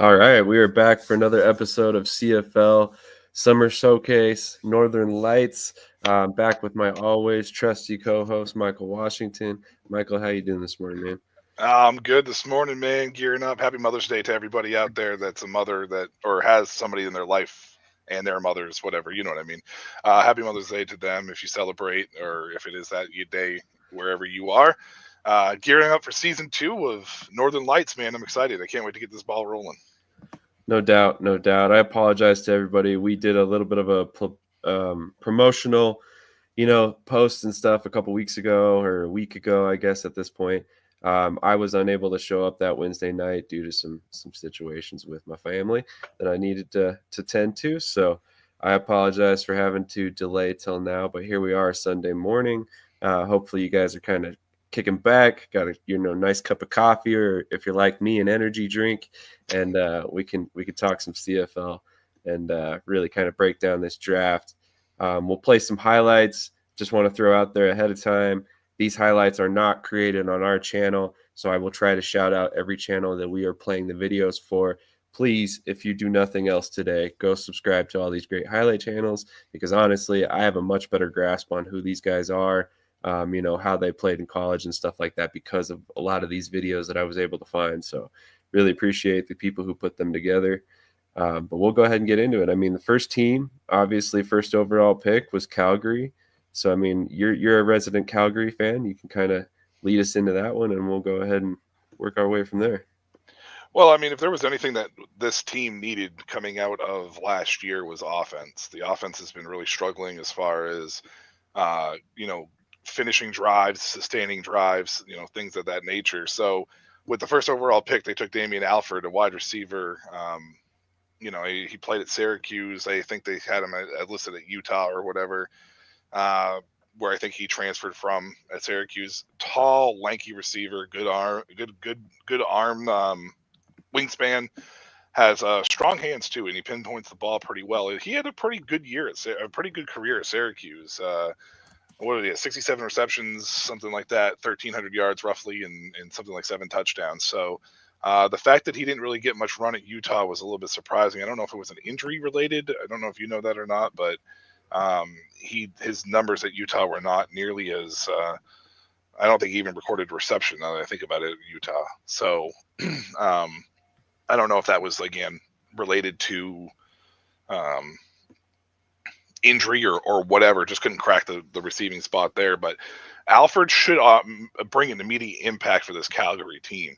All right, we are back for another episode of CFL Summer Showcase Northern Lights. Back with my always trusty co-host Michael Washington. Michael, how you doing this morning, man? I'm good this morning, man. Gearing up. Happy Mother's Day to everybody out there that's a mother that or has somebody in their life and their mothers, whatever. You know what I mean. Happy Mother's Day to them if you celebrate or if it is that day wherever you are. Gearing up for season 2 of Northern Lights, man. I'm excited. I can't wait to get this ball rolling. No doubt, no doubt. I apologize to everybody. We did a little bit of a promotional, post and stuff a couple weeks ago or a week ago, I guess at this point. I was unable to show up that Wednesday night due to some situations with my family that I needed to tend to. So I apologize for having to delay till now, but here we are Sunday morning. Hopefully you guys are kind of kicking back, got a nice cup of coffee, or if you're like me, an energy drink, and we can talk some CFL and really kind of break down this draft. We'll play some highlights. Just want to throw out there ahead of time, these highlights are not created on our channel, so I will try to shout out every channel that we are playing the videos for. Please, if you do nothing else today, go subscribe to all these great highlight channels, because honestly, I have a much better grasp on who these guys are, how they played in college and stuff like that because of a lot of these videos that I was able to find. So really appreciate the people who put them together. But we'll go ahead and get into it. I mean, the first team, obviously, first overall pick was Calgary. So, I mean, you're a resident Calgary fan. You can kind of lead us into that one, and we'll go ahead and work our way from there. Well, I mean, if there was anything that this team needed coming out of last year was offense. The offense has been really struggling as far as, uh, you know, finishing drives, sustaining drives, things of that nature. So, with the first overall pick, they took Damian Alford, a wide receiver. He played at Syracuse. I think they had him listed at Utah or whatever, uh, where I think he transferred from at Syracuse. Tall, lanky receiver, good arm, good arm. Wingspan, has strong hands too, and he pinpoints the ball pretty well. He had a pretty good year a pretty good career at Syracuse. What did he have? 67 receptions, something like that, 1,300 yards roughly, and something like 7 touchdowns. So the fact that he didn't really get much run at Utah was a little bit surprising. I don't know if it was an injury related. I don't know if you know that or not, but his numbers at Utah were not nearly as. I don't think he even recorded reception. Now that I think about it, at Utah. So. I don't know if that was again related to um, injury or whatever. Just couldn't crack the receiving spot there. But Alfred should bring an immediate impact for this Calgary team.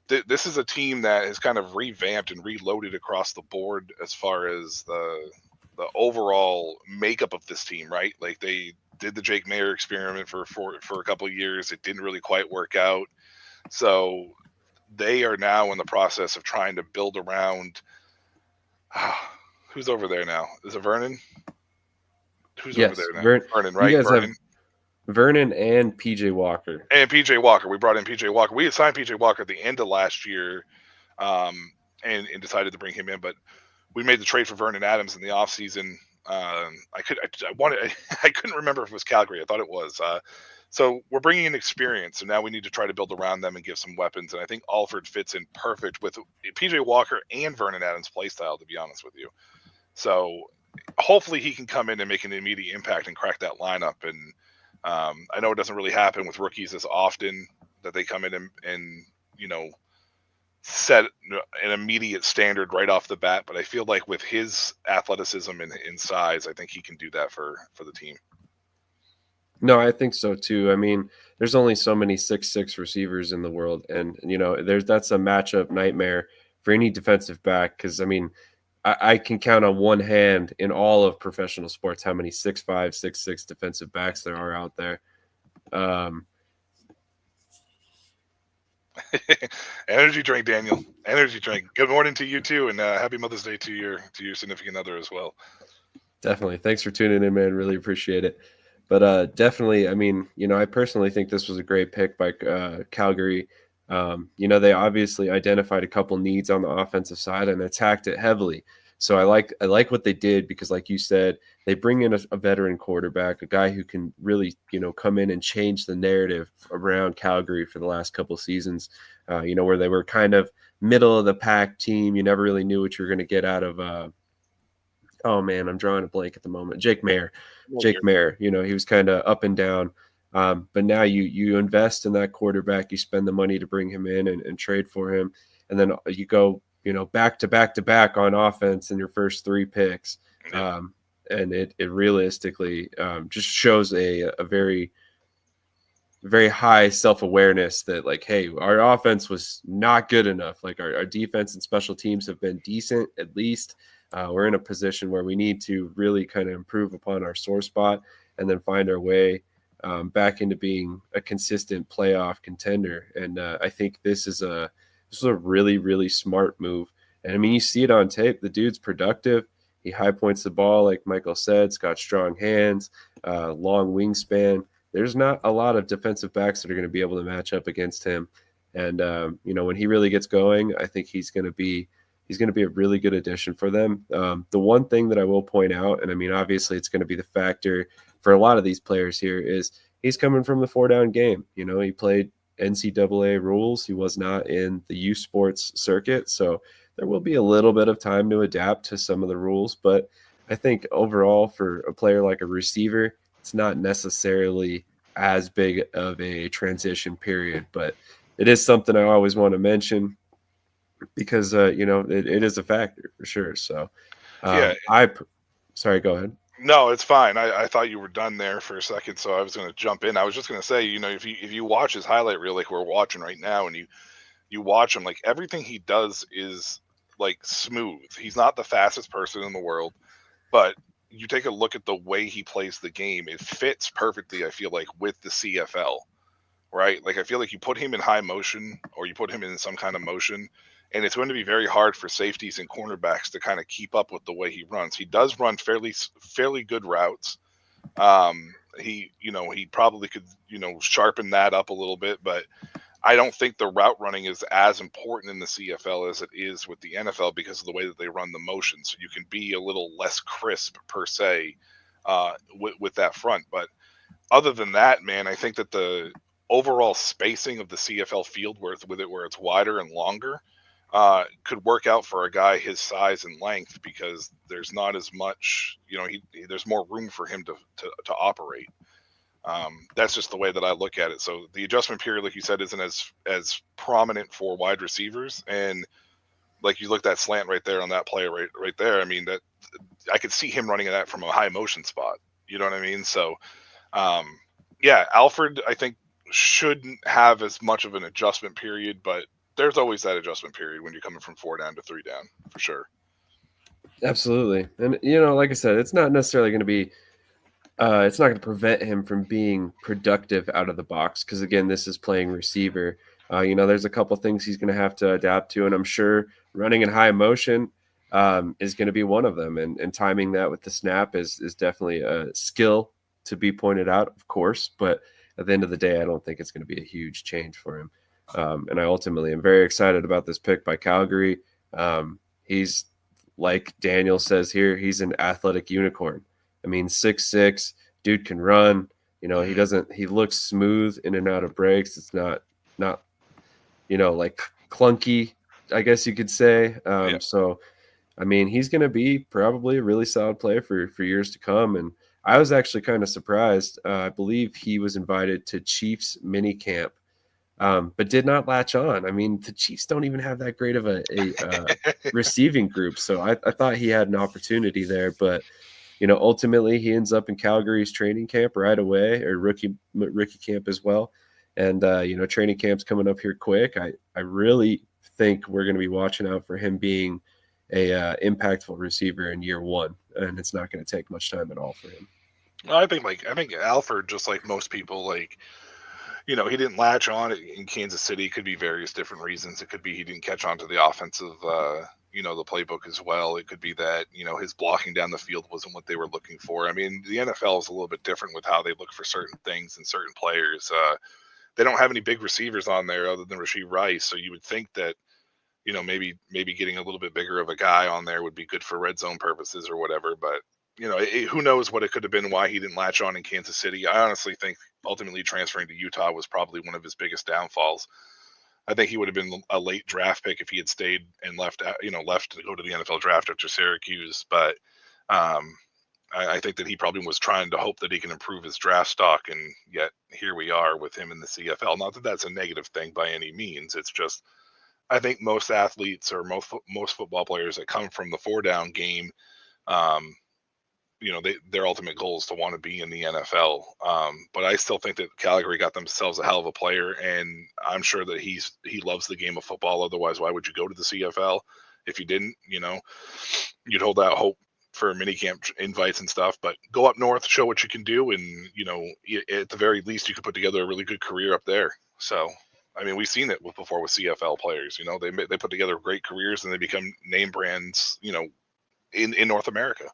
This is a team that has kind of revamped and reloaded across the board as far as the overall makeup of this team. Right, like they did the Jake Mayer experiment for a couple of years. It didn't really quite work out. So they are now in the process of trying to build around. Who's over there now? Is it Vernon? Who's over Yes, there now? Vernon, you right? guys have Vernon. Vernon and PJ Walker. And PJ Walker. We brought in PJ Walker. We assigned PJ Walker at the end of last year, and decided to bring him in. But we made the trade for Vernon Adams in the offseason. I couldn't remember if it was Calgary. I thought it was. So we're bringing in experience, so now we need to try to build around them and give some weapons. And I think Alford fits in perfect with PJ Walker and Vernon Adams' play style, to be honest with you. So hopefully he can come in and make an immediate impact and crack that lineup. And I know it doesn't really happen with rookies as often that they come in and set an immediate standard right off the bat. But I feel like with his athleticism and size, I think he can do that for the team. No, I think so too. I mean, there's only so many 6'6" receivers in the world, and that's a matchup nightmare for any defensive back. Because I mean, I can count on one hand in all of professional sports how many 6'5", 6'6" defensive backs there are out there. Energy drink, Daniel. Energy drink. Good morning to you too, and happy Mother's Day to your significant other as well. Definitely. Thanks for tuning in, man. Really appreciate it. But definitely, I mean, I personally think this was a great pick by Calgary. They obviously identified a couple needs on the offensive side and attacked it heavily. So I like what they did because, like you said, they bring in a veteran quarterback, a guy who can really, come in and change the narrative around Calgary for the last couple seasons, where they were kind of middle of the pack team. You never really knew what you were going to get out of oh man, I'm drawing a blank at the moment. Jake Mayer. Well, Jake Mayer, he was kind of up and down. But now you invest in that quarterback, you spend the money to bring him in and trade for him, and then you go, back to back to back on offense in your first three picks. yeah. And it realistically just shows a very very high self-awareness that, like, hey, our offense was not good enough. Like our defense and special teams have been decent at least. We're in a position where we need to really kind of improve upon our sore spot and then find our way back into being a consistent playoff contender. And I think this is a really really smart move. And I mean, you see it on tape. The dude's productive. He high points the ball, like Michael said. He's got strong hands, long wingspan. There's not a lot of defensive backs that are going to be able to match up against him. And when he really gets going, I think he's going to be a really good addition for them. The one thing that I will point out, and I mean, obviously it's going to be the factor for a lot of these players here, is he's coming from the 4-down game. He played NCAA rules. He was not in the U Sports circuit. So there will be a little bit of time to adapt to some of the rules. But I think overall for a player like a receiver, it's not necessarily as big of a transition period, but it is something I always want to mention because it is a factor for sure. So Yeah. sorry, go ahead. No, it's fine. I thought you were done there for a second, so I was going to jump in. I was just going to say, if you watch his highlight reel like we're watching right now, and you watch him, like everything he does is like smooth. He's not the fastest person in the world, but you take a look at the way he plays the game, it fits perfectly, I feel like, with the CFL, right? Like I feel like you put him in high motion or you put him in some kind of motion, and it's going to be very hard for safeties and cornerbacks to kind of keep up with the way he runs. He does run fairly good routes. He probably could, sharpen that up a little bit, but I don't think the route running is as important in the CFL as it is with the NFL because of the way that they run the motion. So you can be a little less crisp per se with that front. But other than that, man, I think that the overall spacing of the CFL field where it's wider and longer could work out for a guy his size and length because there's not as much, there's more room for him to operate. That's just the way that I look at it. So the adjustment period, like you said, isn't as prominent for wide receivers. And like you looked at slant right there on that play right there. I mean, that I could see him running that from a high motion spot. You know what I mean? So, yeah, Alfred, I think shouldn't have as much of an adjustment period, but there's always that adjustment period when you're coming from 4 down to 3 down for sure. Absolutely. And, like I said, it's not necessarily going to be it's not going to prevent him from being productive out of the box because, again, this is playing receiver. There's a couple things he's going to have to adapt to, and I'm sure running in high motion is going to be one of them. And timing that with the snap is definitely a skill to be pointed out, of course. But at the end of the day, I don't think it's going to be a huge change for him. And I ultimately am very excited about this pick by Calgary. He's, like Daniel says here, he's an athletic unicorn. I mean, 6'6", dude can run. He looks smooth in and out of breaks. It's not like clunky, I guess you could say. Yeah. So, I mean, he's going to be probably a really solid player for years to come. And I was actually kind of surprised. I believe he was invited to Chiefs mini camp, but did not latch on. I mean, the Chiefs don't even have that great of a receiving group. So I thought he had an opportunity there, but ultimately he ends up in Calgary's training camp right away, or rookie camp as well. And, training camp's coming up here quick. I really think we're going to be watching out for him being a impactful receiver in year one. And it's not going to take much time at all for him. Well, I think Alfred, just like most people, he didn't latch on in Kansas City. It could be various different reasons. It could be he didn't catch on to the offensive, the playbook as well. It could be that, his blocking down the field wasn't what they were looking for. I mean, the NFL is a little bit different with how they look for certain things and certain players. They don't have any big receivers on there other than Rashee Rice. So you would think that, maybe getting a little bit bigger of a guy on there would be good for red zone purposes or whatever. But, who knows what it could have been, why he didn't latch on in Kansas City. I honestly think ultimately transferring to Utah was probably one of his biggest downfalls. I think he would have been a late draft pick if he had stayed and left to go to the NFL draft after Syracuse. But um, I think that he probably was trying to hope that he can improve his draft stock, and yet here we are with him in the CFL. Not that that's a negative thing by any means. It's just I think most athletes or most football players that come from the 4-down game, um, their ultimate goal is to want to be in the NFL. But I still think that Calgary got themselves a hell of a player, and I'm sure that he loves the game of football. Otherwise, why would you go to the CFL if you didn't? You'd hold out hope for minicamp invites and stuff, but go up north, show what you can do, and at the very least, you could put together a really good career up there. So, I mean, we've seen it before with CFL players. They put together great careers and they become name brands. In North America.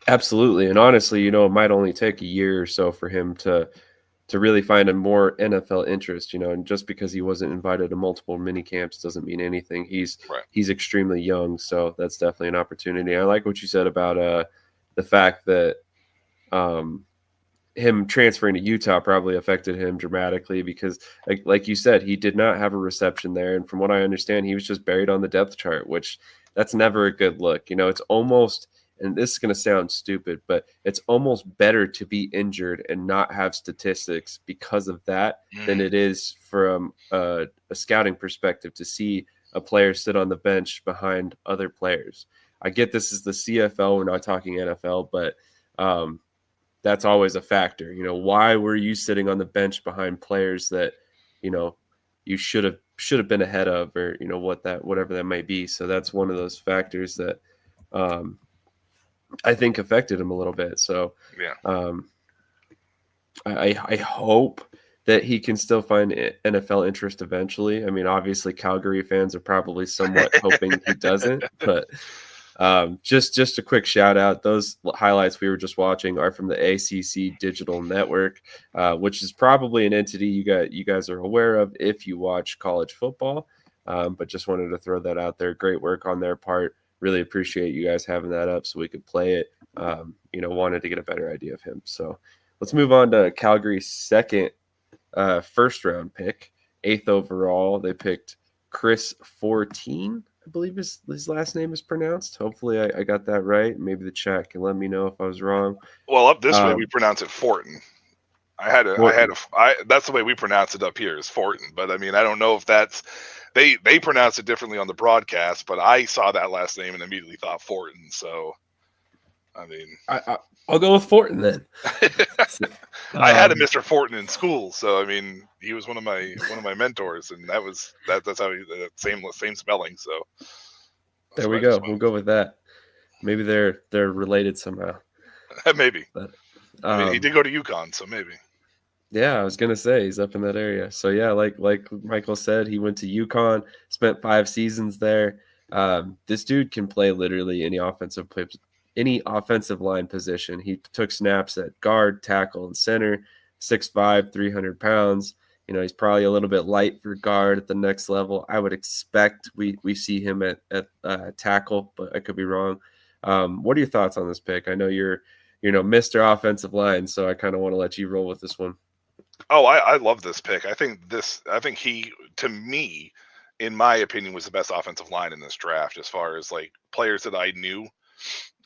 Absolutely. And honestly, it might only take a year or so for him to really find a more NFL interest, and just because he wasn't invited to multiple mini camps doesn't mean anything. Right. He's extremely young, so that's definitely an opportunity. I like what you said about the fact that um him transferring to Utah probably affected him dramatically because like you said, he did not have a reception there. And from what I understand, he was just buried on the depth chart, which that's never a good look. It's almost, and this is going to sound stupid, but it's almost better to be injured and not have statistics because of that than it is from a scouting perspective to see a player sit on the bench behind other players. I get this is the CFL, we're not talking NFL, but that's always a factor. Why were you sitting on the bench behind players that, you should have been ahead of, or whatever that might be. So that's one of those factors that I think affected him a little bit. So yeah, I hope that he can still find NFL interest eventually. I mean, obviously Calgary fans are probably somewhat hoping he doesn't, but just a quick shout out. Those highlights we were just watching are from the ACC Digital Network, which is probably an entity you guys are aware of if you watch college football. But just wanted to throw that out there. Great work on their part. Really appreciate you guys having that up so we could play it. Wanted to get a better idea of him. So let's move on to Calgary's second first round pick, 8th overall. They picked Chris 14. I believe his last name is pronounced. Hopefully I got that right. Maybe the chat can let me know if I was wrong. Well, up this way we pronounce it Fortin. That's the way we pronounce it up here is Fortin. But I mean, I don't know if that's they pronounce it differently on the broadcast, but I saw that last name and immediately thought Fortin. So, I mean, I'll go with Fortin then. I had a Mr. Fortin in school, so I mean, he was one of my mentors, and that's how same spelling. So there we go. We'll go with that. Maybe they're related somehow. Maybe. But, I mean, he did go to UConn, so maybe. Yeah, I was gonna say he's up in that area. So yeah, like Michael said, he went to UConn, spent 5 seasons there. This dude can play literally any offensive line position. He took snaps at guard, tackle, and center. 6'5", 300 pounds. He's probably a little bit light for guard at the next level. I would expect we see him at tackle, but I could be wrong. What are your thoughts on this pick? I know you're Mr. Offensive Line, so I kind of want to let you roll with this one. Oh, I love this pick. I think he, to me, in my opinion, was the best offensive line in this draft as far as like players that I knew.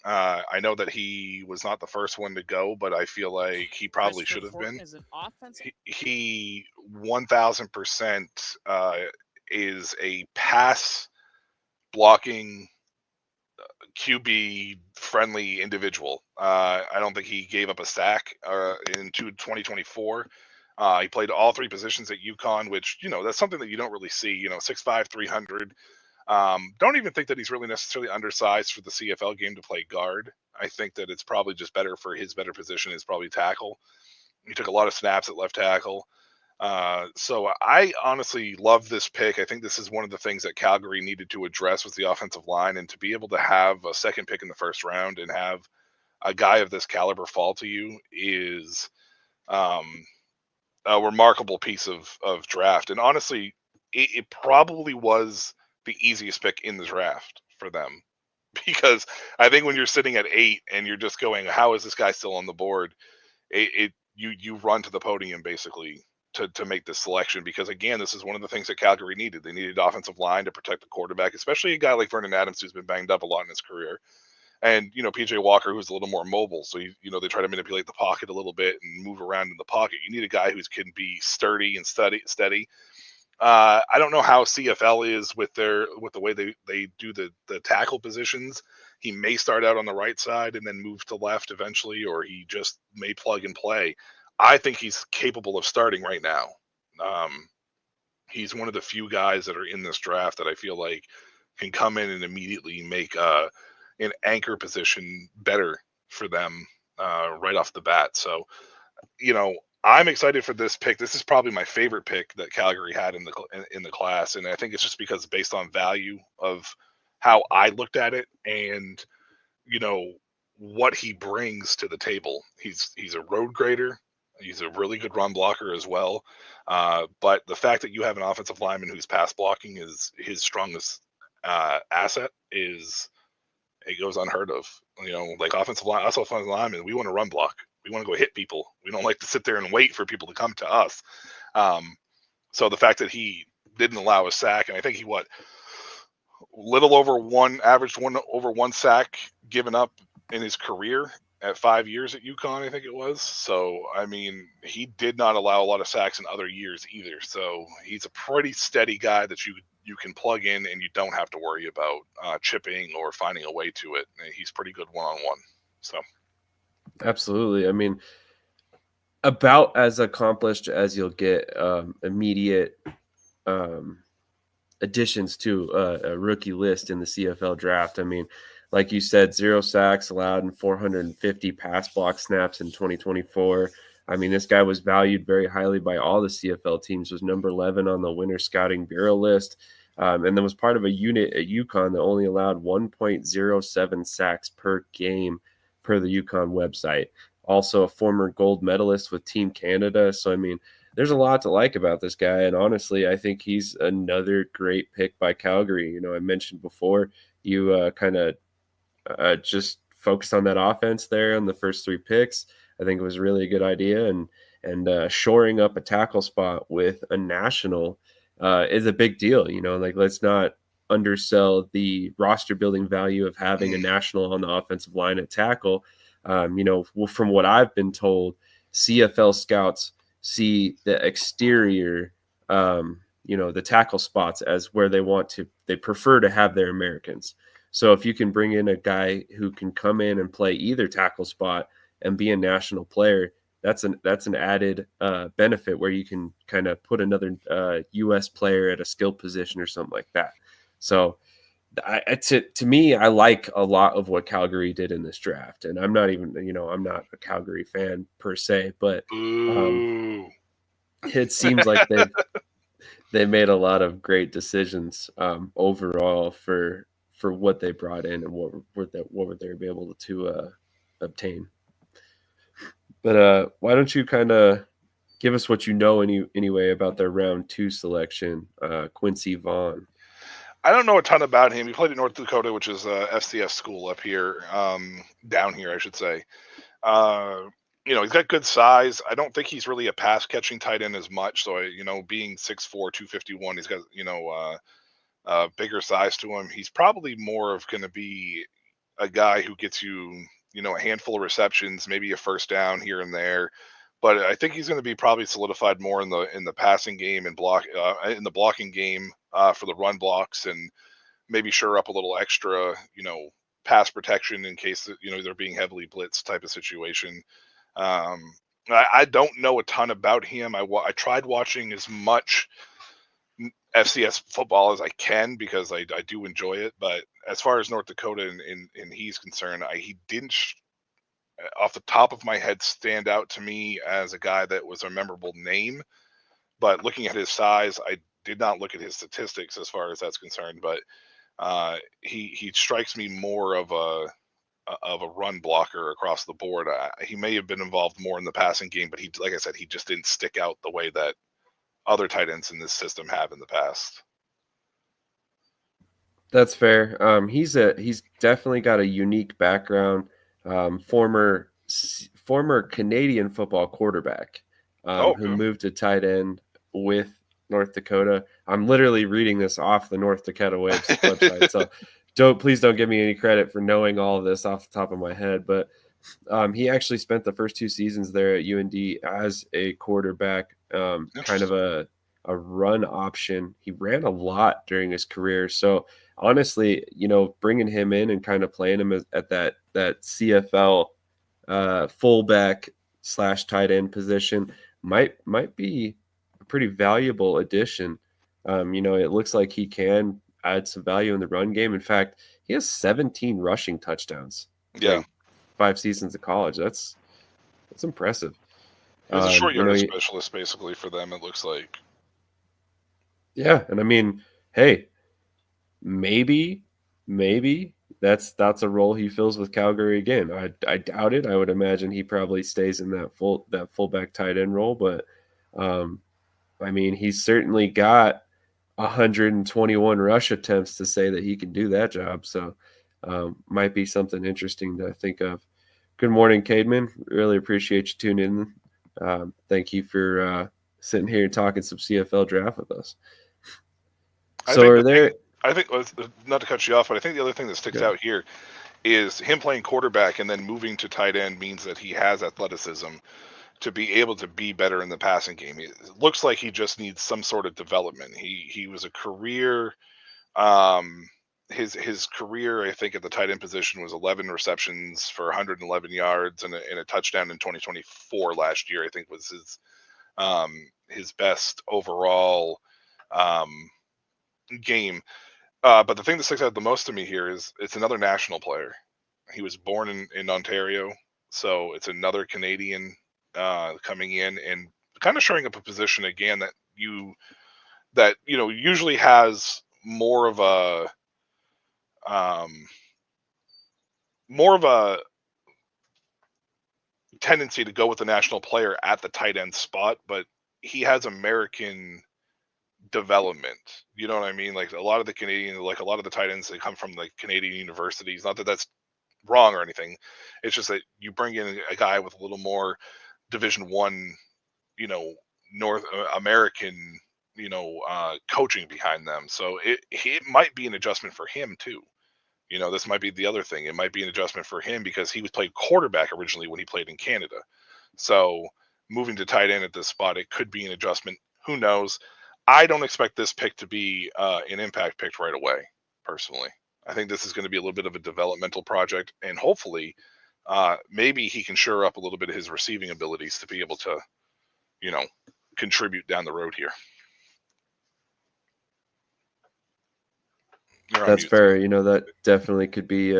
I know that he was not the first one to go, but I feel like he probably should have been. He 1000% is a pass blocking QB friendly individual. I don't think he gave up a sack in 2024. He played all 3 positions at UConn, which, that's something that you don't really see, 6'5", 300. Don't even think that he's really necessarily undersized for the CFL game to play guard. I think that it's probably just better for his better position is probably tackle. He took a lot of snaps at left tackle. So I honestly love this pick. I think this is one of the things that Calgary needed to address was the offensive line, and to be able to have a second pick in the first round and have a guy of this caliber fall to you is a remarkable piece of draft. And honestly, it probably was the easiest pick in the draft for them, because I think when you're sitting at 8 and you're just going, how is this guy still on the board? you run to the podium basically to make this selection, because again, this is one of the things that Calgary needed. They needed offensive line to protect the quarterback, especially a guy like Vernon Adams who's been banged up a lot in his career. And PJ Walker, who's a little more mobile, so they try to manipulate the pocket a little bit and move around in the pocket. You need a guy who can be sturdy and steady. I don't know how CFL is with the way they do the tackle positions. He may start out on the right side and then move to left eventually, or he just may plug and play. I think he's capable of starting right now. He's one of the few guys that are in this draft that I feel like can come in and immediately make an anchor position better for them right off the bat. So, I'm excited for this pick. This is probably my favorite pick that Calgary had in the class, and I think it's just because based on value of how I looked at it, and what he brings to the table. He's a road grader. He's a really good run blocker as well. But the fact that you have an offensive lineman whose pass blocking is his strongest asset is it goes unheard of. Like us offensive linemen, we want to run block. We want to go hit people. We don't like to sit there and wait for people to come to us. So the fact that he didn't allow a sack, and I think he averaged one sack given up in his career at 5 years at UConn, I think it was. So, I mean, he did not allow a lot of sacks in other years either. So he's a pretty steady guy that you can plug in and you don't have to worry about chipping or finding a way to it. He's pretty good one-on-one. So, absolutely. I mean, about as accomplished as you'll get immediate additions to a rookie list in the CFL draft. I mean, like you said, 0 sacks allowed and 450 pass block snaps in 2024. I mean, this guy was valued very highly by all the CFL teams, was number 11 on the Winter Scouting Bureau list, and then was part of a unit at UConn that only allowed 1.07 sacks per game per the UConn website. Also a former gold medalist with Team Canada. So, I mean, there's a lot to like about this guy. And honestly, I think he's another great pick by Calgary. I mentioned before, you kind of just focused on that offense there on the first 3 picks. I think it was really a good idea. And shoring up a tackle spot with a national is a big deal. Like, let's not undersell the roster building value of having a national on the offensive line at tackle. From what I've been told, CFL scouts see the exterior, the tackle spots as where they prefer to have their Americans. So if you can bring in a guy who can come in and play either tackle spot and be a national player, that's an added benefit where you can kind of put another U.S. player at a skill position or something like that. So to me, I like a lot of what Calgary did in this draft, and I'm not even, I'm not a Calgary fan per se, but it seems like they made a lot of great decisions overall for what they brought in and what were they able to obtain. But why don't you kind of give us what anyway about their round 2 selection, Quincy Vaughn? I don't know a ton about him. He played at North Dakota, which is a FCS school up here, down here, I should say. He's got good size. I don't think he's really a pass catching tight end as much. So, being 6'4", 251, he's got, bigger size to him. He's probably more of going to be a guy who gets you, a handful of receptions, maybe a first down here and there. But I think he's going to be probably solidified more in the passing game and in the blocking game for the run blocks, and maybe shore up a little extra, pass protection in case they're being heavily blitzed type of situation. I don't know a ton about him. I tried watching as much FCS football as I can because I do enjoy it. But as far as North Dakota and he's concerned, he didn't off the top of my head stand out to me as a guy that was a memorable name. But looking at his size, I did not look at his statistics as far as that's concerned. But he strikes me more of a run blocker across the board. He may have been involved more in the passing game, but like I said, he just didn't stick out the way that other tight ends in this system have in the past. That's fair. He's definitely got a unique background. Former former Canadian football quarterback who Okay. moved to tight end with North Dakota. I'm literally reading this off the North Dakota website, so please don't give me any credit for knowing all of this off the top of my head. But he actually spent the first 2 seasons there at UND as a quarterback, kind of Interesting. a run option. He ran a lot during his career, so honestly, bringing him in and kind of playing him at that CFL fullback / tight end position might be a pretty valuable addition. It looks like he can add some value in the run game. In fact, he has 17 rushing touchdowns Yeah. during 5 seasons of college. That's impressive. He was a short yardage He, specialist basically for them, it looks like. yeah, and I mean, hey, maybe that's a role he fills with Calgary again. I doubt it. I would imagine he probably stays in that fullback tight end role, but I mean, he's certainly got 121 rush attempts to say that he can do that job. So might be something interesting to think of. Good morning, Cademan. Really appreciate you tuning in. Thank you for sitting here and talking some CFL draft with us. So I think not to cut you off, but I think the other thing that sticks out here is him playing quarterback and then moving to tight end means that he has athleticism to be able to be better in the passing game. It looks like he just needs some sort of development. He was a career his career, I think, at the tight end position was 11 receptions for 111 yards and a touchdown in 2024 last year. I think was his best overall game. But the thing that sticks out the most to me here is it's another national player. He was born in Ontario, so it's another Canadian coming in and kind of showing up a position again that usually has more of a tendency to go with the national player at the tight end spot, but he has American development. You know what I mean? Like a lot of the tight ends, they come from like Canadian universities. Not that that's wrong or anything. It's just that you bring in a guy with a little more Division One, North American, coaching behind them. So it might be an adjustment for him too. This might be the other thing. It might be an adjustment for him because he was played quarterback originally when he played in Canada. So moving to tight end at this spot, it could be an adjustment. Who knows? I don't expect this pick to be an impact pick right away, personally. I think this is going to be a little bit of a developmental project, and hopefully maybe he can shore up a little bit of his receiving abilities to be able to, contribute down the road here. That's fair. That definitely could be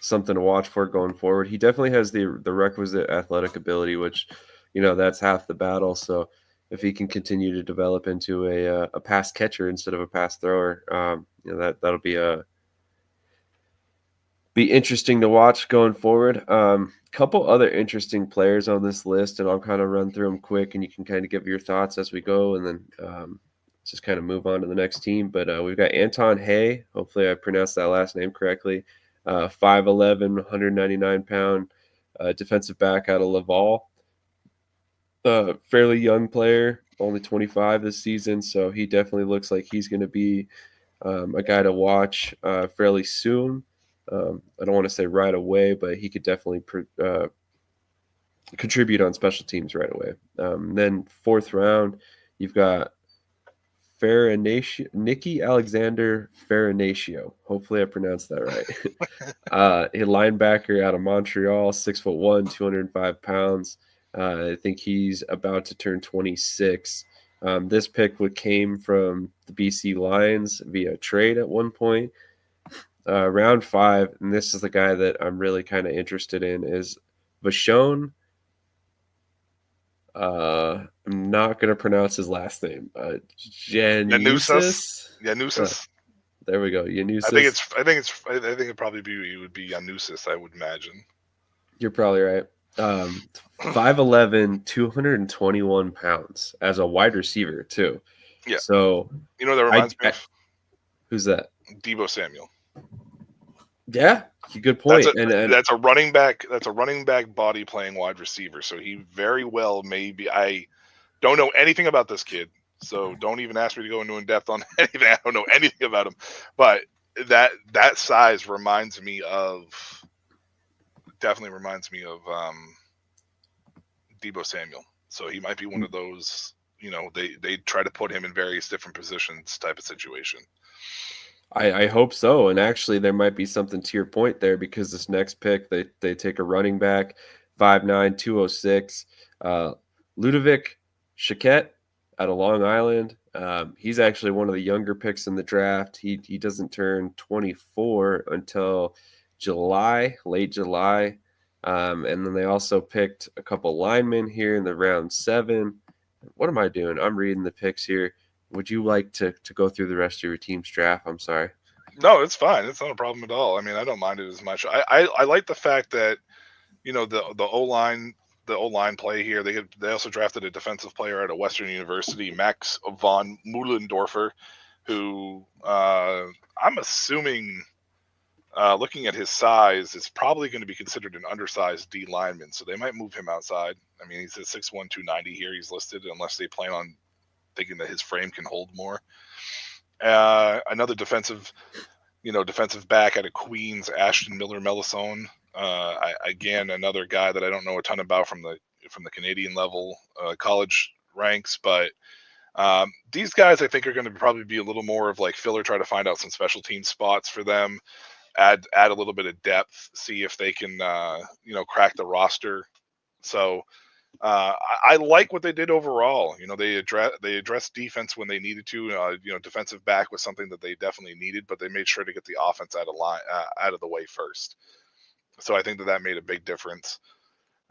something to watch for going forward. He definitely has the requisite athletic ability, which, that's half the battle. So if he can continue to develop into a pass catcher instead of a pass thrower, that'll be interesting to watch going forward. Couple other interesting players on this list, and I'll kind of run through them quick, and you can kind of give your thoughts as we go, and then just kind of move on to the next team. But we've got Anton Hay. Hopefully I pronounced that last name correctly. 5'11", 199-pound defensive back out of Laval. Fairly young player, only 25 this season, so he definitely looks like he's going to be a guy to watch fairly soon. I don't want to say right away, but he could definitely contribute on special teams right away. Then 4th round, you've got Nicky Alexander Farinaccio. Hopefully I pronounced that right. A linebacker out of Montreal, 6'1", 205 pounds. I think he's about to turn 26. This pick came from the BC Lions via trade at one point. Round 5, and this is the guy that I'm really kind of interested in, is Vashon. I'm not going to pronounce his last name. Janusis. There we go. Janusis. I think it probably would be Janusis, I would imagine. You're probably right. 5'11", 221 pounds as a wide receiver too. Yeah. So that reminds me of? Who's that? Deebo Samuel. Yeah, good That's point. a And that's a running back. That's a running back body playing wide receiver. So he very well may be. I don't know anything about this kid, so don't even ask me to go into in depth on anything. I don't know anything about him, but that size reminds me of definitely reminds me of Debo Samuel. So he might be one of those. They try to put him in various different positions type of situation. I hope so. And actually, there might be something to your point there because this next pick, they take a running back, 5'9", 206, Ludovic Chiquette out of Long Island. He's actually one of the younger picks in the draft. He doesn't turn 24 until July, late July. And then they also picked a couple linemen here in the round 7. What am I doing? I'm reading the picks here. Would you like to go through the rest of your team's draft? I'm sorry. No, it's fine. It's not a problem at all. I mean, I don't mind it as much. I like the fact that the O line play here. They also drafted a defensive player out of Western University, Max von Muhlendorfer, who I'm assuming, looking at his size, is probably going to be considered an undersized D lineman. So they might move him outside. I mean, he's at 6'1", 290 here. He's listed, unless they plan on thinking that his frame can hold more. Another defensive back out of Queens, Ashton Miller Melisone. Again, another guy that I don't know a ton about from the Canadian level college ranks, but these guys I think are going to probably be a little more of like filler, try to find out some special team spots for them, add a little bit of depth, see if they can crack the roster. So I like what they did overall. They addressed defense when they needed to. Defensive back was something that they definitely needed, but they made sure to get the offense out of the way first. So I think that made a big difference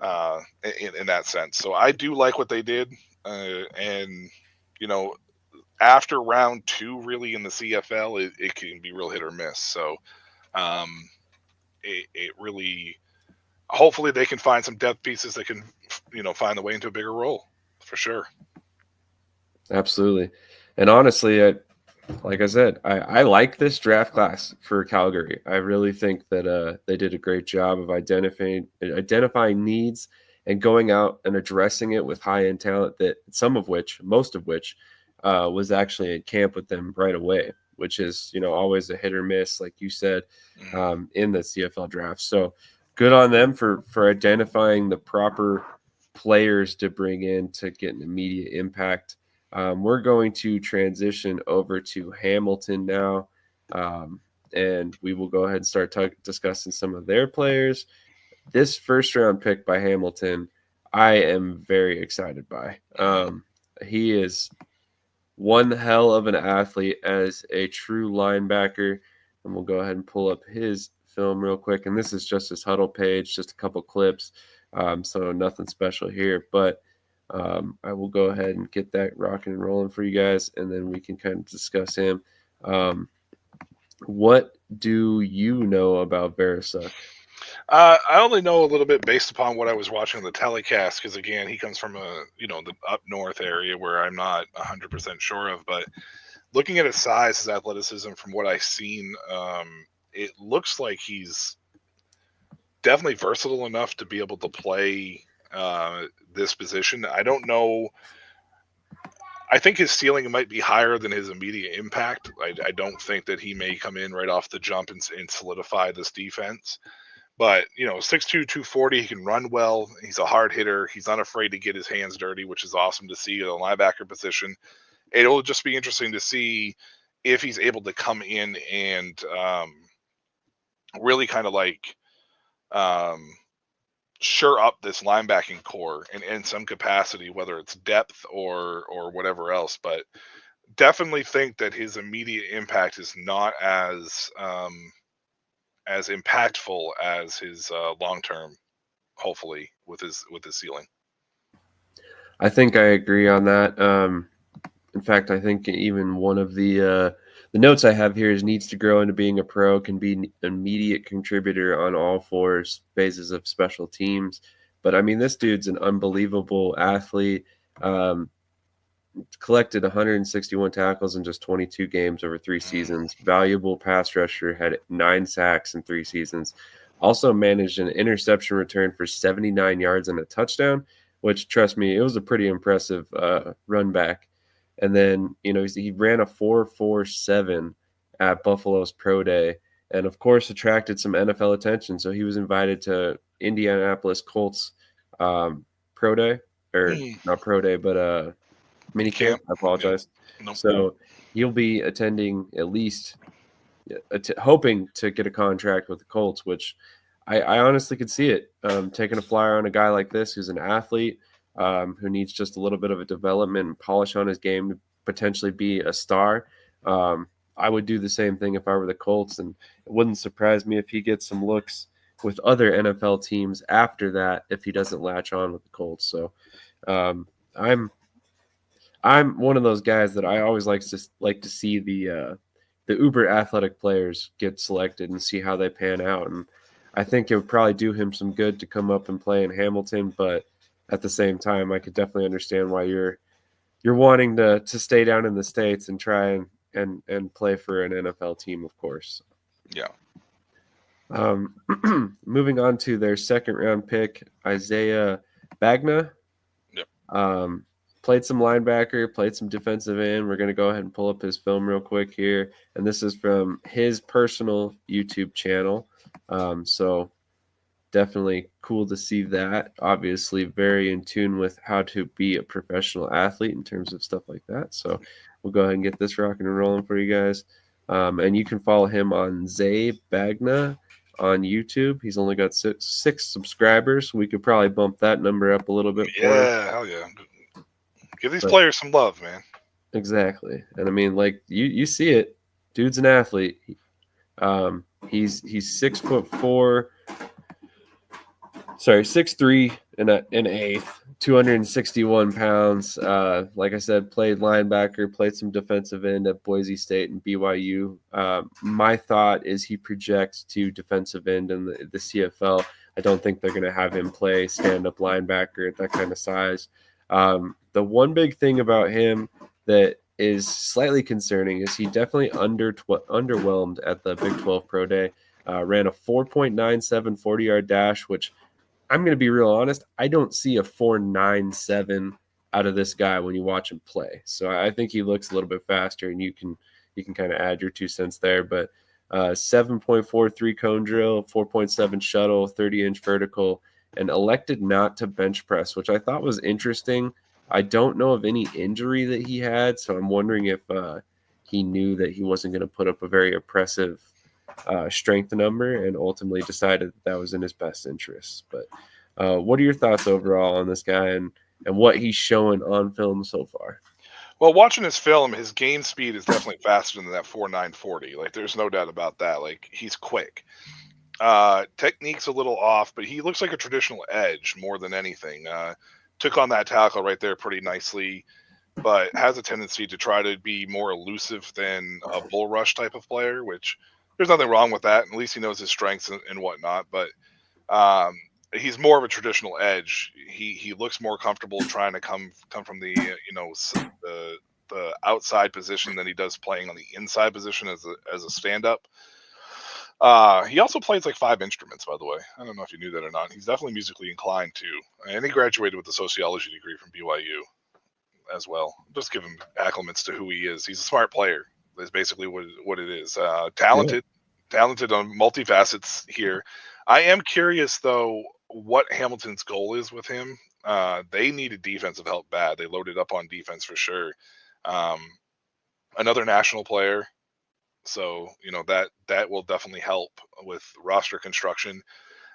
in that sense. So I do like what they did, and after round 2, really in the CFL, it can be real hit or miss. So it really. Hopefully they can find some depth pieces that can, find the way into a bigger role for sure. Absolutely. And honestly, like I said, I like this draft class for Calgary. I really think that they did a great job of identifying needs and going out and addressing it with high end talent that most of which was actually in camp with them right away, which is always a hit or miss, like you said, in the CFL draft. So good on them for identifying the proper players to bring in to get an immediate impact. We're going to transition over to Hamilton now, and we will go ahead and start discussing some of their players. This first round pick by Hamilton, I am very excited by. He is one hell of an athlete as a true linebacker, and we'll go ahead and pull up his film real quick. And this is just his huddle page, just a couple clips, so nothing special here, but I will go ahead and get that rocking and rolling for you guys, and then we can kind of discuss him. What do you know about Verisuk? I only know a little bit based upon what I was watching on the telecast, because again, he comes from the up north area where I'm not 100% sure of. But looking at his size, his athleticism, from what I've seen, it looks like he's definitely versatile enough to be able to play this position. I don't know. I think his ceiling might be higher than his immediate impact. I don't think that he may come in right off the jump and solidify this defense. But 6'2", 240, he can run well. He's a hard hitter. He's unafraid to get his hands dirty, which is awesome to see at a linebacker position. It'll just be interesting to see if he's able to come in and really kind of like sure up this linebacking core in some capacity, whether it's depth or whatever else. But definitely think that his immediate impact is not as impactful as his long term, hopefully, with his ceiling. I think I agree on that. In fact, I think even one of the notes I have here is needs to grow into being a pro, can be an immediate contributor on all 4 phases of special teams. But I mean, this dude's an unbelievable athlete. collected 161 tackles in just 22 games over 3 seasons. Valuable pass rusher, had 9 sacks in 3 seasons. Also managed an interception return for 79 yards and a touchdown, which, trust me, it was a pretty impressive run back. And then, he ran a 4.47 at Buffalo's Pro Day, and of course attracted some NFL attention. So he was invited to Indianapolis Colts Pro Day, or not Pro Day, but mini camp. I Yeah. apologize. Nope. So he'll be attending, at least hoping to get a contract with the Colts, which I honestly could see it. Taking a flyer on a guy like this who's an athlete, who needs just a little bit of a development and polish on his game to potentially be a star. I would do the same thing if I were the Colts, and it wouldn't surprise me if he gets some looks with other NFL teams after that if he doesn't latch on with the Colts. So I'm one of those guys that I always like to see the uber athletic players get selected and see how they pan out. And I think it would probably do him some good to come up and play in Hamilton, but at the same time, I could definitely understand why you're wanting to stay down in the States and try and play for an NFL team, of course. Yeah. Moving on to their second round pick, Isaiah Bagna. Yep. Played some linebacker, played some defensive end. We're going to go ahead and pull up his film real quick here. And this is from his personal YouTube channel. So definitely cool to see that. Obviously very in tune with how to be a professional athlete in terms of stuff like that. So we'll go ahead and get this rocking and rolling for you guys. And you can follow him on Zay Bagna on YouTube. He's only got six subscribers. We could probably bump that number up a little bit for him. Yeah, hell yeah. Give these players some love, man. Exactly. And I mean, like, you see it. Dude's an athlete. He's 6'4", 6'3" and an eighth, 261 pounds. Like I said, played linebacker, played some defensive end at Boise State and BYU. My thought is he projects to defensive end in the CFL. I don't think they're going to have him play stand-up linebacker at that kind of size. The one big thing about him that is slightly concerning is he definitely underwhelmed at the Big 12 Pro Day. Ran a 4.97 40-yard dash, which I'm going to be real honest, I don't see a 4.97 out of this guy when you watch him play. So I think he looks a little bit faster, and you can kind of add your 2 cents there. But 7.43 cone drill, 4.7 shuttle, 30-inch vertical, and elected not to bench press, which I thought was interesting. I don't know of any injury that he had, so I'm wondering if he knew that he wasn't going to put up a very impressive strength number and ultimately decided that was in his best interest. But what are your thoughts overall on this guy and what he's showing on film so far? Well, watching his film, his gain speed is definitely faster than that 4.9 40. Like, there's no doubt about that. Like, he's quick. Technique's a little off, but he looks like a traditional edge more than anything. Took on that tackle right there pretty nicely, but has a tendency to try to be more elusive than a bull rush type of player, which there's nothing wrong with that. At least he knows his strengths and whatnot, but he's more of a traditional edge. He looks more comfortable trying to come from the the outside position than he does playing on the inside position as a stand up. He also plays like 5 instruments, by the way. I don't know if you knew that or not. He's definitely musically inclined too, and he graduated with a sociology degree from BYU as well. Just give him acclimates to who he is. He's a smart player. Is basically what it is. Talented on multifacets here. I am curious though what Hamilton's goal is with him. They needed defensive help bad. They loaded up on defense for sure. Another national player. So, that will definitely help with roster construction.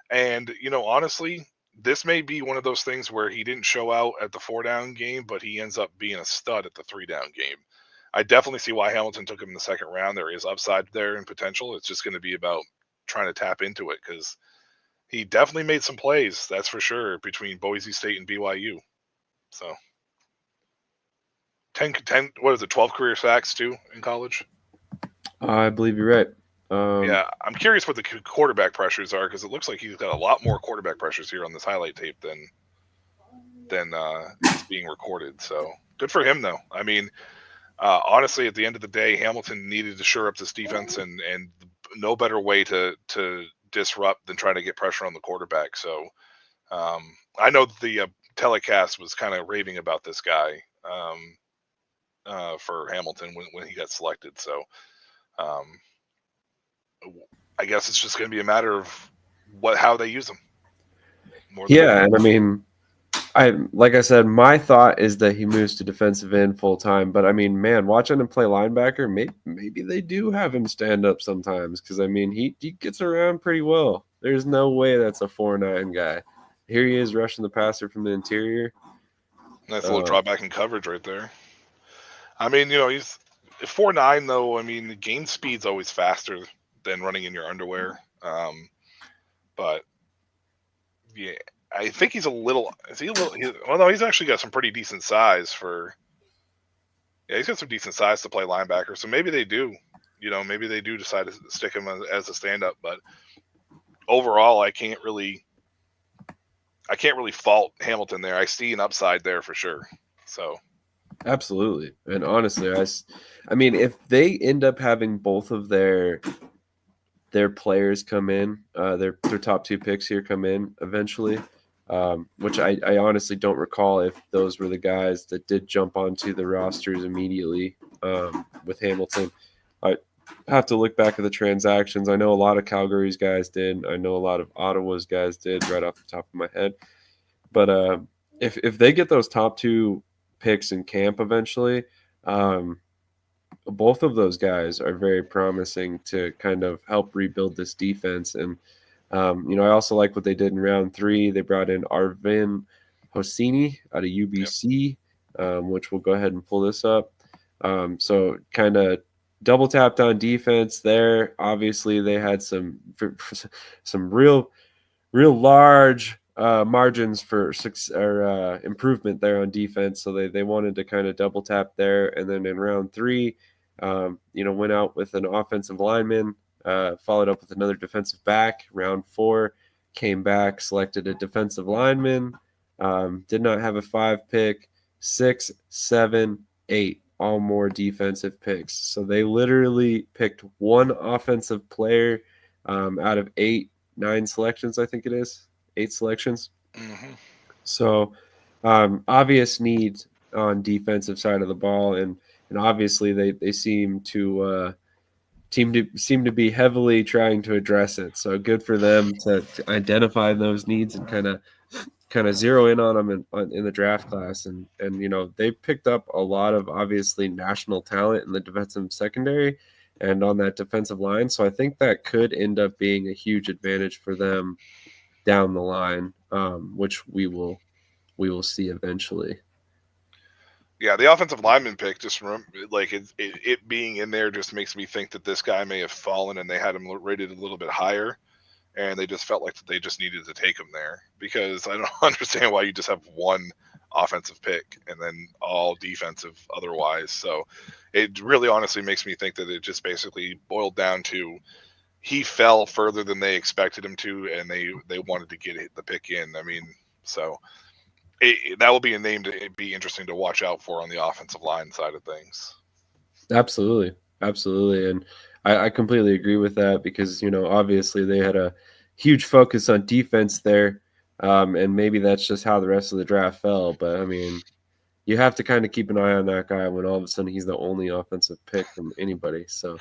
And, honestly, this may be one of those things where he didn't show out at the 4-down game, but he ends up being a stud at the 3-down game. I definitely see why Hamilton took him in the second round. There is upside there and potential. It's just going to be about trying to tap into it because he definitely made some plays, that's for sure, between Boise State and BYU. So 10, 12 career sacks too in college? I believe you're right. Yeah, I'm curious what the quarterback pressures are because it looks like he's got a lot more quarterback pressures here on this highlight tape than than is being recorded. So good for him, though. I mean, honestly, at the end of the day, Hamilton needed to shore up this defense, and no better way to disrupt than trying to get pressure on the quarterback. So I know the telecast was kind of raving about this guy for Hamilton when he got selected. So um, I guess it's just going to be a matter of how they use him. More than Yeah, and I mean, like I said, my thought is that he moves to defensive end full time. But I mean, man, watching him play linebacker, maybe they do have him stand up sometimes, because I mean, he gets around pretty well. There's no way that's a 4'9" guy. Here he is rushing the passer from the interior. nice little drawback in coverage right there. I mean, he's 4'9" though. I mean, the game speed's always faster than running in your underwear. But yeah, I think he's a little. Is he a little? Well, no, he's actually got some pretty decent size for. Yeah, he's got some decent size to play linebacker. So maybe they do. Maybe they do decide to stick him as a stand-up. But overall, I can't really fault Hamilton there. I see an upside there for sure. So. Absolutely. And honestly, I mean, if they end up having both of their players come in, their top 2 picks here come in eventually, which I honestly don't recall if those were the guys that did jump onto the rosters immediately with Hamilton. I have to look back at the transactions. I know a lot of Calgary's guys did. I know a lot of Ottawa's guys did, right off the top of my head. But if they get those top 2 picks in camp eventually, both of those guys are very promising to kind of help rebuild this defense. And I also like what they did in round 3. They brought in Arvin Hosseini out of UBC, which we'll go ahead and pull this up. So kind of double tapped on defense there. Obviously, they had some real large margins for improvement there on defense. So they wanted to kind of double tap there. And then in round 3, went out with an offensive lineman, followed up with another defensive back. Round 4, came back, selected a defensive lineman, did not have a 5 pick, 6, 7, 8, all more defensive picks. So they literally picked one offensive player out of 9 selections, I think it is. 8 selections. Mm-hmm. So obvious needs on defensive side of the ball, and obviously they seem to be heavily trying to address it. So good for them to identify those needs and kind of zero in on them in the draft class. And they picked up a lot of obviously national talent in the defensive secondary and on that defensive line. So I think that could end up being a huge advantage for them down the line, which we will see eventually. Yeah, the offensive lineman pick, just like it being in there, just makes me think that this guy may have fallen and they had him rated a little bit higher, and they just felt like they just needed to take him there, because I don't understand why you just have one offensive pick and then all defensive otherwise. So it really honestly makes me think that it just basically boiled down to he fell further than they expected him to, and they wanted to get the pick in. I mean, so that will be a name to be interesting to watch out for on the offensive line side of things. Absolutely. And I completely agree with that, because obviously they had a huge focus on defense there, and maybe that's just how the rest of the draft fell. But I mean, you have to kind of keep an eye on that guy when all of a sudden he's the only offensive pick from anybody. So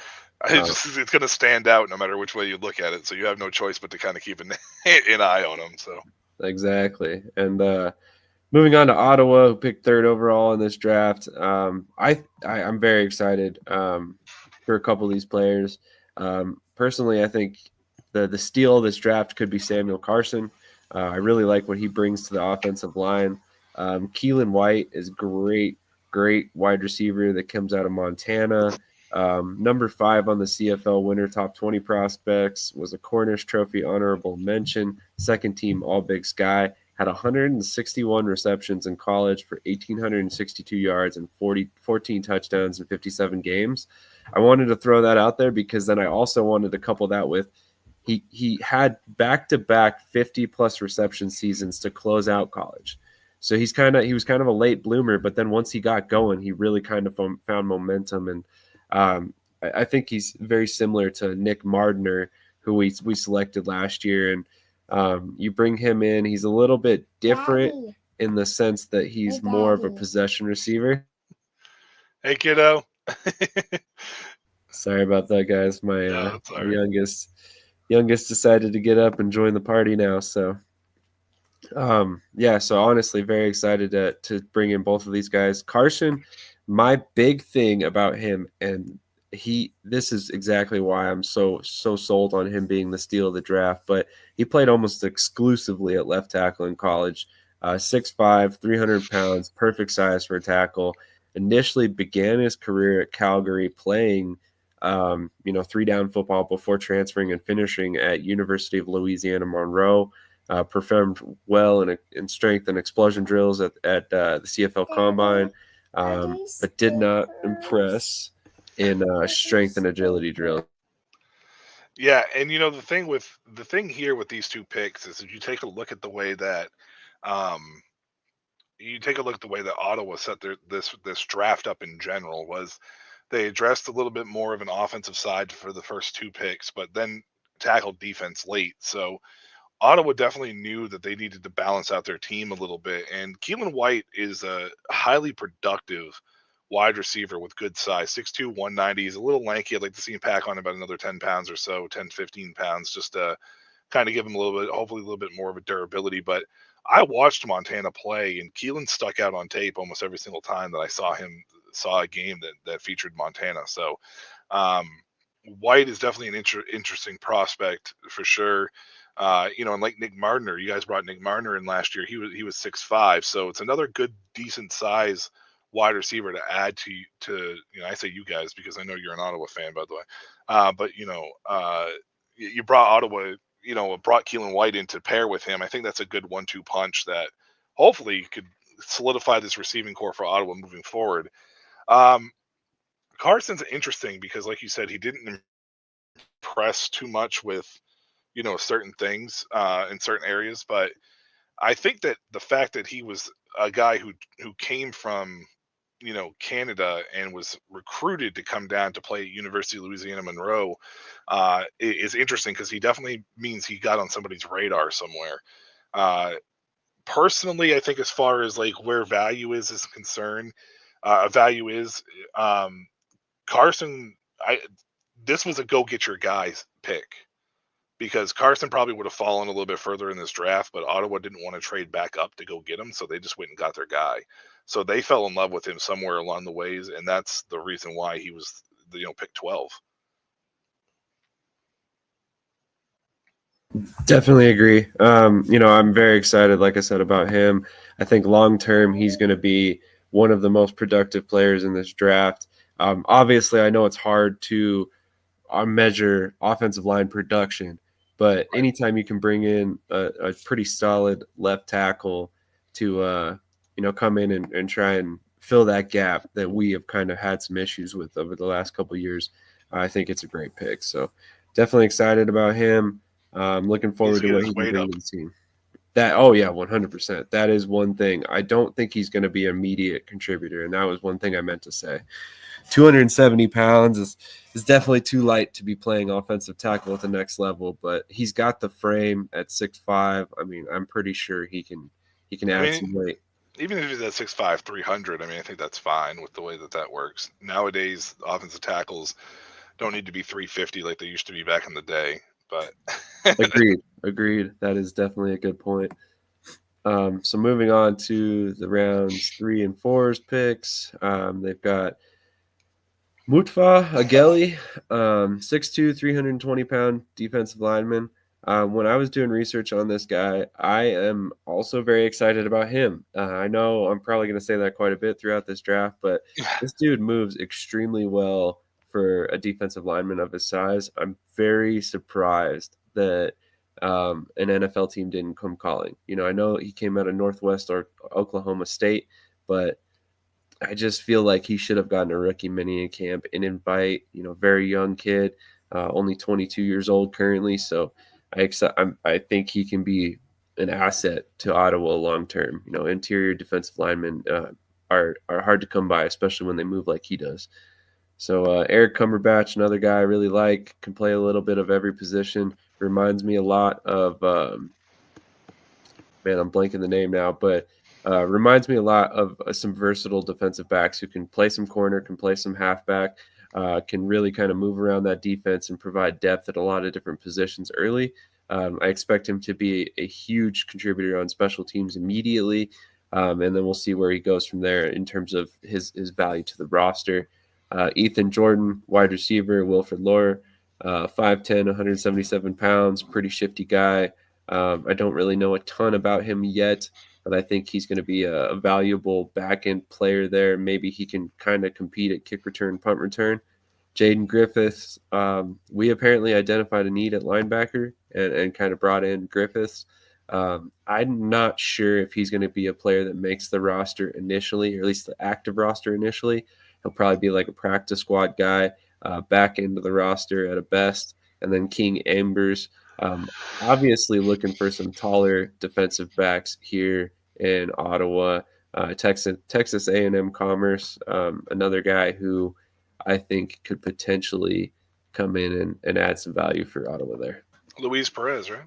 it's going to stand out no matter which way you look at it. So you have no choice but to kind of keep an eye on him. So exactly. And moving on to Ottawa, who picked 3rd overall in this draft. I'm very excited for a couple of these players. Personally, I think the steal of this draft could be Samuel Carson. I really like what he brings to the offensive line. Keelan White is great wide receiver that comes out of Montana. Number 5 on the CFL winner top 20 prospects, was a Cornish Trophy honorable mention, second team All Big Sky, had 161 receptions in college for 1,862 yards and 14 touchdowns in 57 games. I wanted to throw that out there because then I also wanted to couple that with he had back-to-back 50-plus reception seasons to close out college. So he was kind of a late bloomer, but then once he got going, he really kind of found momentum. And I think he's very similar to Nick Mardner, who we selected last year. And you bring him in, he's a little bit different in the sense that he's more of a possession receiver. Hey, kiddo. Sorry about that, guys. No, My sorry. youngest decided to get up and join the party now. So yeah, so honestly, very excited to bring in both of these guys. Carson, my big thing about him, and this is exactly why I'm so sold on him being the steal of the draft, but he played almost exclusively at left tackle in college. 6'5", 300 pounds, perfect size for a tackle. Initially began his career at Calgary playing 3-down football before transferring and finishing at University of Louisiana Monroe. Performed well in strength and explosion drills at the CFL Combine, but did not impress in strength and agility drills. Yeah, and the thing here with these two picks is if you take a look at the way that um you take a look at the way that Ottawa set this draft up in general was they addressed a little bit more of an offensive side for the first two picks, but then tackled defense late. So Ottawa definitely knew that they needed to balance out their team a little bit. And Keelan White is a highly productive wide receiver with good size 6'2", 190. He's a little lanky. I'd like to see him pack on about another 10 pounds or so, 10, 15 pounds, just to kind of give him a little bit, hopefully a little bit more of a durability. But I watched Montana play, and Keelan stuck out on tape almost every single time that I saw a game that featured Montana. So um, White is definitely an interesting prospect for sure. And like Nick Mardner, you guys brought Nick Mardner in last year. He was 6'5", so it's another good, decent size wide receiver to add to. I say you guys because I know you're an Ottawa fan, by the way. But you brought Ottawa. Brought Keelan White in to pair with him. I think that's a good 1-2 punch that hopefully could solidify this receiving core for Ottawa moving forward. Um, Carson's interesting because, like you said, he didn't impress too much with certain things in certain areas, but I think that the fact that he was a guy who came from Canada and was recruited to come down to play at University of Louisiana Monroe is interesting because he definitely means he got on somebody's radar somewhere. Uh, Personally, I think as far as like where value is concerned, value is um, Carson. I This was a go get your guys pick because Carson probably would have fallen a little bit further in this draft, but Ottawa didn't want to trade back up to go get him, so they just went and got their guy. So they fell in love with him somewhere along the ways, and that's the reason why he was pick 12. Definitely agree. I'm very excited, like I said, about him. I think long term he's going to be one of the most productive players in this draft. Obviously, I know it's hard to measure offensive line production, but Right. anytime you can bring in a pretty solid left tackle to come in and try and fill that gap that we have kind of had some issues with over the last couple of years, I think it's a great pick. So definitely excited about him. Looking Needs forward to to get what his he can weight bring up. to the team. That oh yeah, 100%. That is one thing. I don't think he's going to be an immediate contributor, and that was one thing I meant to say. 270 pounds is definitely too light to be playing offensive tackle at the next level, but he's got the frame at 6'5". I mean, I'm pretty sure he can I add mean, some weight. even if he's at 6'5", 300, I mean, I think that's fine with the way that works. Nowadays, offensive tackles don't need to be 350 like they used to be back in the day. But Agreed. That is definitely a good point. So moving on to the rounds 3 and 4's picks, they've got Mutfa Ageli, 6'2", 320-pound defensive lineman. When I was doing research on this guy, I am also very excited about him. I know I'm probably going to say that quite a bit throughout this draft, but this dude moves extremely well for a defensive lineman of his size. I'm very surprised that an NFL team didn't come calling. I know he came out of Northwest or Oklahoma State, but I just feel like he should have gotten a rookie mini camp and invite, very young kid, only 22 years old currently. So I think he can be an asset to Ottawa long term. You know, interior defensive linemen are hard to come by, especially when they move like he does. So Eric Cumberbatch, another guy I really like, can play a little bit of every position. Reminds me a lot of man, I'm blanking the name now, but reminds me a lot of some versatile defensive backs who can play some corner, can play some halfback, can really kind of move around that defense and provide depth at a lot of different positions early. I expect him to be a huge contributor on special teams immediately, and then we'll see where he goes from there in terms of his value to the roster. Ethan Jordan, wide receiver, Wilfred Lohr, 5'10", 177 pounds, pretty shifty guy. I don't really know a ton about him yet, but I think he's going to be a valuable back end player there. Maybe he can kind of compete at kick return, punt return. Jaden Griffiths, we apparently identified a need at linebacker and kind of brought in Griffiths. I'm not sure if he's going to be a player that makes the roster initially, or at least the active roster initially. He'll probably be like a practice squad guy, back into the roster at a best. And then King Ambers, obviously looking for some taller defensive backs here in Ottawa. Texas A&M Commerce, another guy who I think could potentially come in and add some value for Ottawa there. Luis Perez, right?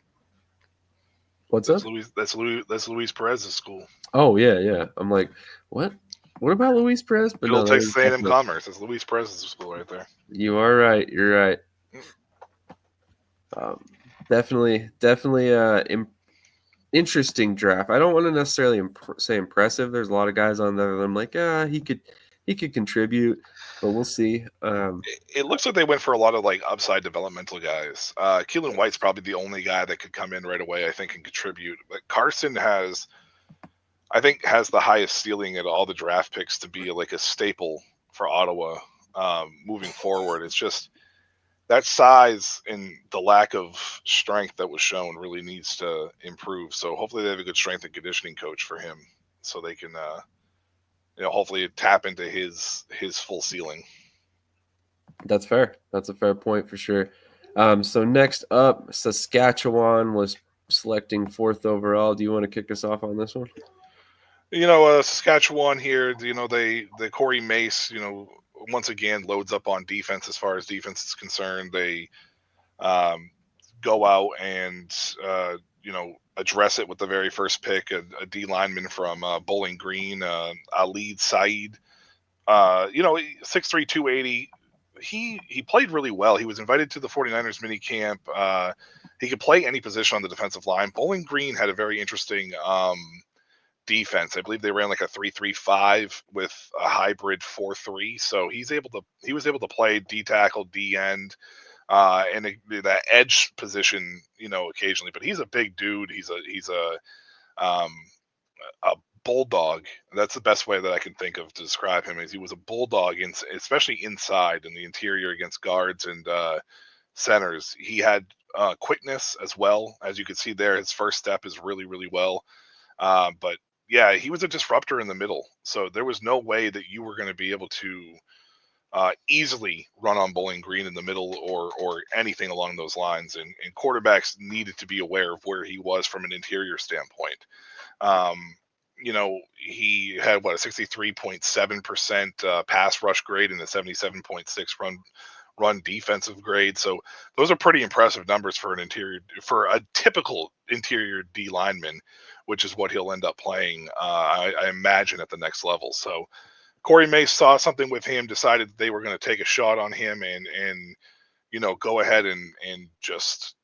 What's up? That's Luis Perez's school. Oh yeah, yeah. I'm like, what? What about Luis Perez? But Good no, old that is Texas A&M definitely. Commerce. That's Luis Perez's school right there. You are right. You're right. Definitely, interesting draft. I don't want to necessarily say impressive. There's a lot of guys on there that I'm like, he could contribute, but we'll see. It looks like they went for a lot of like upside developmental guys. Keelan White's probably the only guy that could come in right away, I think, and contribute. But Carson has the highest ceiling at all the draft picks to be like a staple for Ottawa moving forward. It's just that size and the lack of strength that was shown really needs to improve. So hopefully they have a good strength and conditioning coach for him, so they can hopefully tap into his full ceiling. That's fair. That's a fair point for sure. So next up, Saskatchewan was selecting fourth overall. Do you want to kick us off on this one? Saskatchewan here, the Corey Mace, once again loads up on defense as far as defense is concerned. They go out and address it with the very first pick, a D lineman from Bowling Green, Alid Saeed. 6'3", 280. He played really well. He was invited to the 49ers mini camp. He could play any position on the defensive line. Bowling Green had a very interesting defense. I believe they ran like a 3-3-5 with a hybrid 4-3. So he was able to play D tackle, D end, and that edge position, occasionally. But he's a big dude. He's a bulldog. That's the best way that I can think of to describe him. Is he was a bulldog, especially inside in the interior against guards and centers. He had quickness as well, as you can see there. His first step is really, really well. But yeah, he was a disruptor in the middle. So there was no way that you were going to be able to easily run on Bowling Green in the middle or anything along those lines. And quarterbacks needed to be aware of where he was from an interior standpoint. He had a 63.7% pass rush grade and a 77.6 run defensive grade. So those are pretty impressive numbers for a typical interior D lineman, which is what he'll end up playing, I imagine, at the next level. So Corey Mace saw something with him, decided that they were going to take a shot on him and go ahead and just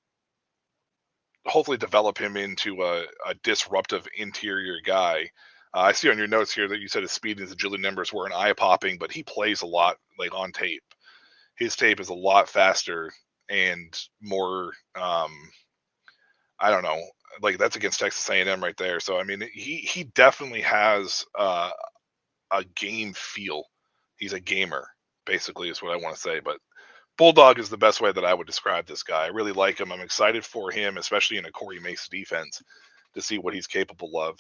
hopefully develop him into a disruptive interior guy. I see on your notes here that you said his speed and his agility numbers weren't eye-popping, but he plays a lot like on tape. His tape is a lot faster and more, I don't know, like that's against Texas A&M right there. So, I mean, he definitely has a game feel. He's a gamer, basically, is what I want to say. But Bulldog is the best way that I would describe this guy. I really like him. I'm excited for him, especially in a Corey Mace defense, to see what he's capable of.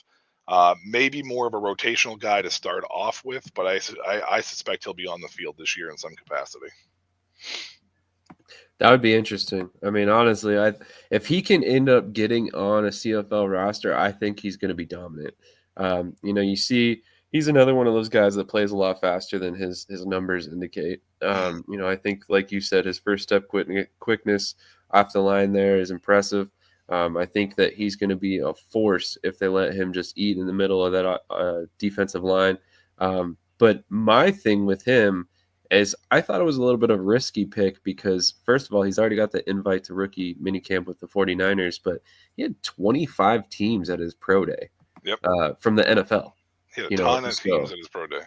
Maybe more of a rotational guy to start off with, but I suspect he'll be on the field this year in some capacity. That would be interesting. I mean, honestly, if he can end up getting on a CFL roster, I think he's going to be dominant. You see, he's another one of those guys that plays a lot faster than his numbers indicate. I think, like you said, his first step quickness off the line there is impressive. I think that he's going to be a force if they let him just eat in the middle of that defensive line. But my thing with him is I thought it was a little bit of a risky pick because, first of all, he's already got the invite to rookie minicamp with the 49ers, but he had 25 teams at his pro day Yep. from the NFL. He had a ton of teams So at his pro day.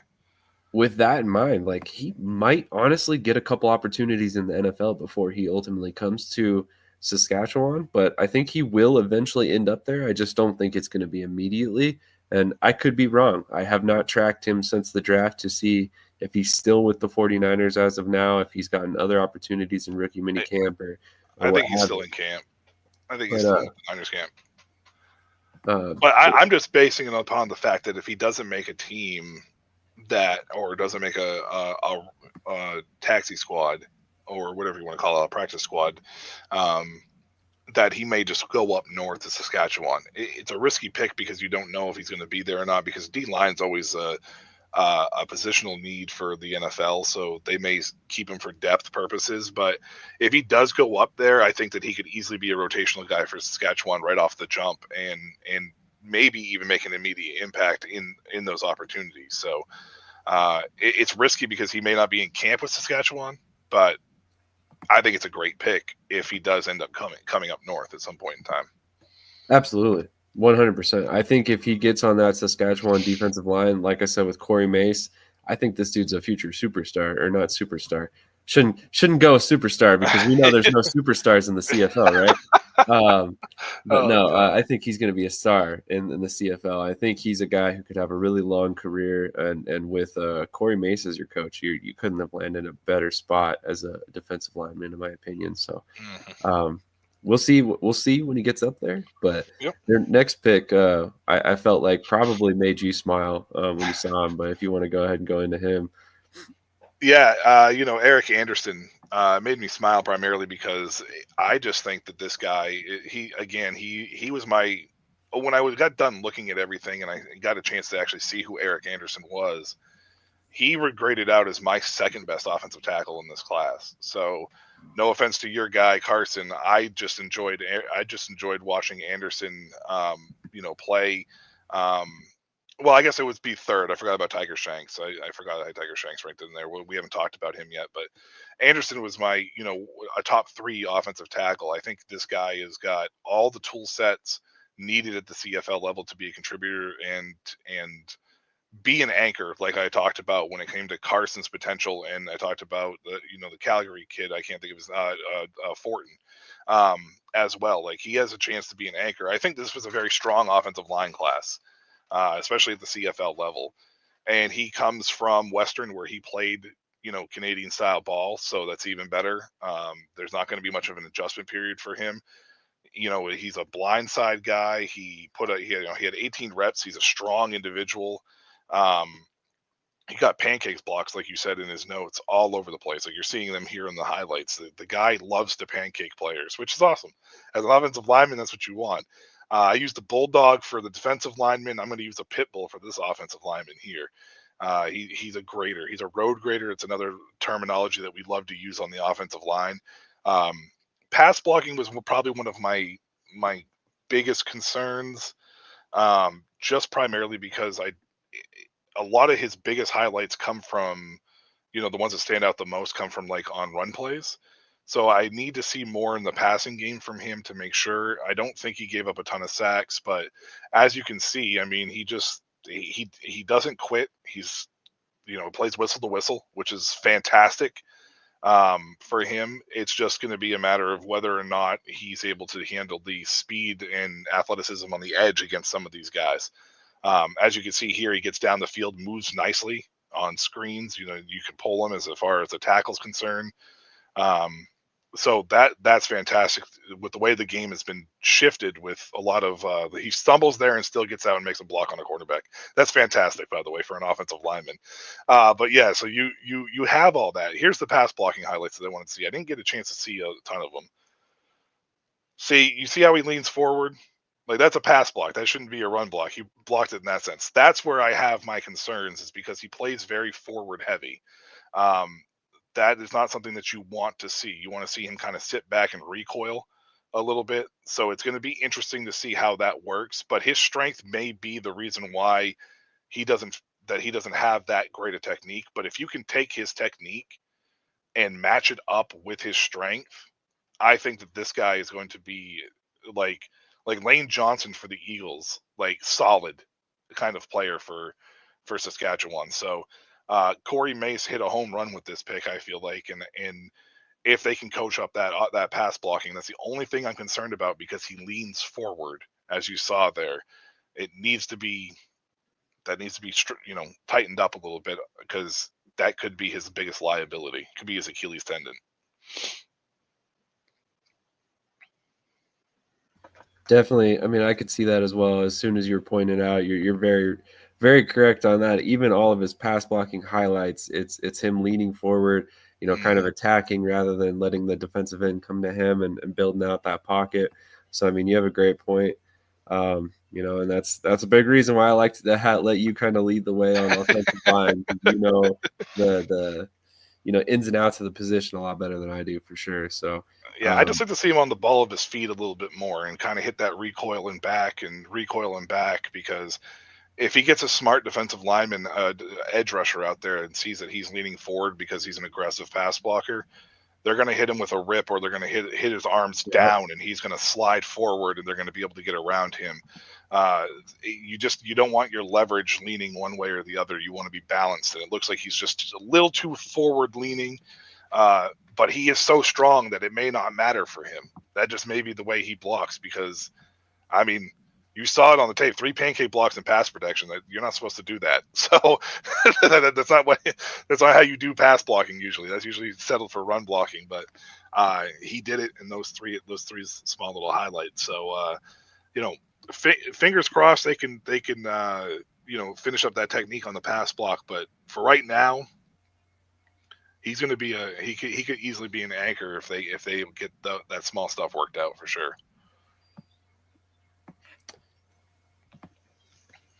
with that in mind, like he might honestly get a couple opportunities in the NFL before he ultimately comes to Saskatchewan, but I think he will eventually end up there. I just don't think it's going to be immediately. And I could be wrong. I have not tracked him since the draft to see if he's still with the 49ers as of now, if he's gotten other opportunities in rookie minicamp or I what think he's have still you. in camp. I think he's But still in the Niners camp. uh, But I'm just basing it upon the fact that if he doesn't make a team or doesn't make a taxi squad or whatever you want to call it, a practice squad, that he may just go up north to Saskatchewan. It's a risky pick because you don't know if he's going to be there or not, because D line's always a positional need for the NFL, so they may keep him for depth purposes. But if he does go up there, I think that he could easily be a rotational guy for Saskatchewan right off the jump, and maybe even make an immediate impact in those opportunities. So it's risky because he may not be in camp with Saskatchewan, but I think it's a great pick if he does end up coming up north at some point in time. Absolutely. 100%. I think if he gets on that Saskatchewan defensive line, like I said with Corey Mace, I think this dude's a future superstar, or not superstar. Shouldn't go superstar because we know there's no superstars in the CFL, right? Um, but Oh no, god. I think he's going to be a star in the CFL. I think he's a guy who could have a really long career, and with Corey Mace as your coach, you couldn't have landed a better spot as a defensive lineman, in my opinion. So, Mm-hmm. um, we'll see. We'll see when he gets up there. But Yep. their next pick, I felt like probably made you smile when you saw him. But if you want to go ahead and go into him, Yeah, Eric Anderson made me smile primarily because I just think that this guy, he was my when I got done looking at everything and I got a chance to actually see who Eric Anderson was. He graded out as my second best offensive tackle in this class. So, no offense to your guy Carson, I just enjoyed watching Anderson, play. Um, well, I guess it would be third. I forgot about Tiger Shanks. I forgot I had Tiger Shanks ranked in there. We haven't talked about him yet, but Anderson was my, a top three offensive tackle. I think this guy has got all the tool sets needed at the CFL level to be a contributor and be an anchor, like I talked about when it came to Carson's potential, and I talked about the Calgary kid. I can't think of his Fortin, um, as well. Like he has a chance to be an anchor. I think this was a very strong offensive line class, especially at the CFL level. And he comes from Western, where he played Canadian style ball, so that's even better. There's not going to be much of an adjustment period for him. He's a blindside guy. He had 18 reps. He's a strong individual. Um, he got pancakes blocks, like you said in his notes, all over the place. Like you're seeing them here in the highlights. The guy loves to pancake players, which is awesome. As an offensive lineman, that's what you want. I used the bulldog for the defensive lineman. I'm going to use a pit bull for this offensive lineman here. He's a grader. He's a road grader. It's another terminology that we love to use on the offensive line. Um, Pass blocking was probably one of my biggest concerns, just primarily because a lot of his biggest highlights come from, the ones that stand out the most come from like on run plays. So I need to see more in the passing game from him to make sure. I don't think he gave up a ton of sacks, but as you can see, I mean, he doesn't quit. He's plays whistle to whistle, which is fantastic. For him, it's just going to be a matter of whether or not he's able to handle the speed and athleticism on the edge against some of these guys. As you can see here, he gets down the field, moves nicely on screens. You can pull him as far as the tackle's concerned. Um, So that's fantastic with the way the game has been shifted with a lot of he stumbles there and still gets out and makes a block on a quarterback. That's fantastic, by the way, for an offensive lineman. But yeah, so you have all that. Here's the pass blocking highlights that I wanted to see. I didn't get a chance to see a ton of them. See, you see how he leans forward? Like that's a pass block. That shouldn't be a run block. He blocked it in that sense. That's where I have my concerns, is because he plays very forward heavy. Um, that is not something that you want to see. You want to see him kind of sit back and recoil a little bit. So it's going to be interesting to see how that works. But his strength may be the reason why he doesn't have that great a technique. But if you can take his technique and match it up with his strength, I think that this guy is going to be like Lane Johnson for the Eagles, like solid kind of player for Saskatchewan. So Corey Mace hit a home run with this pick, I feel like, and if they can coach up that pass blocking, that's the only thing I'm concerned about, because he leans forward, as you saw there. It needs to be tightened up a little bit, because that could be his biggest liability. Could be his Achilles tendon. Definitely. I mean, I could see that as well. As soon as you're pointing out, you're very, very correct on that. Even all of his pass blocking highlights, it's him leaning forward, kind of attacking rather than letting the defensive end come to him and building out that pocket. So I mean, you have a great point. And that's a big reason why I like to let you kind of lead the way on offensive line. The ins and outs of the position a lot better than I do, for sure. So Yeah, I just like to see him on the ball of his feet a little bit more and kind of hit that recoil and back, because if he gets a smart defensive lineman, edge rusher out there, and sees that he's leaning forward because he's an aggressive pass blocker, they're going to hit him with a rip, or they're going to hit his arms down, and he's going to slide forward, and they're going to be able to get around him. You don't want your leverage leaning one way or the other. You want to be balanced, and it looks like he's just a little too forward leaning. But he is so strong that it may not matter for him. That just may be the way he blocks, because, I mean, you saw it on the tape, 3 pancake blocks in pass protection. That you're not supposed to do that. So that's not how you do pass blocking usually. That's usually settled for run blocking. But he did it in those three small little highlights. So fingers crossed they can finish up that technique on the pass block. But for right now, he's going to be he could easily be an anchor if they get that small stuff worked out, for sure.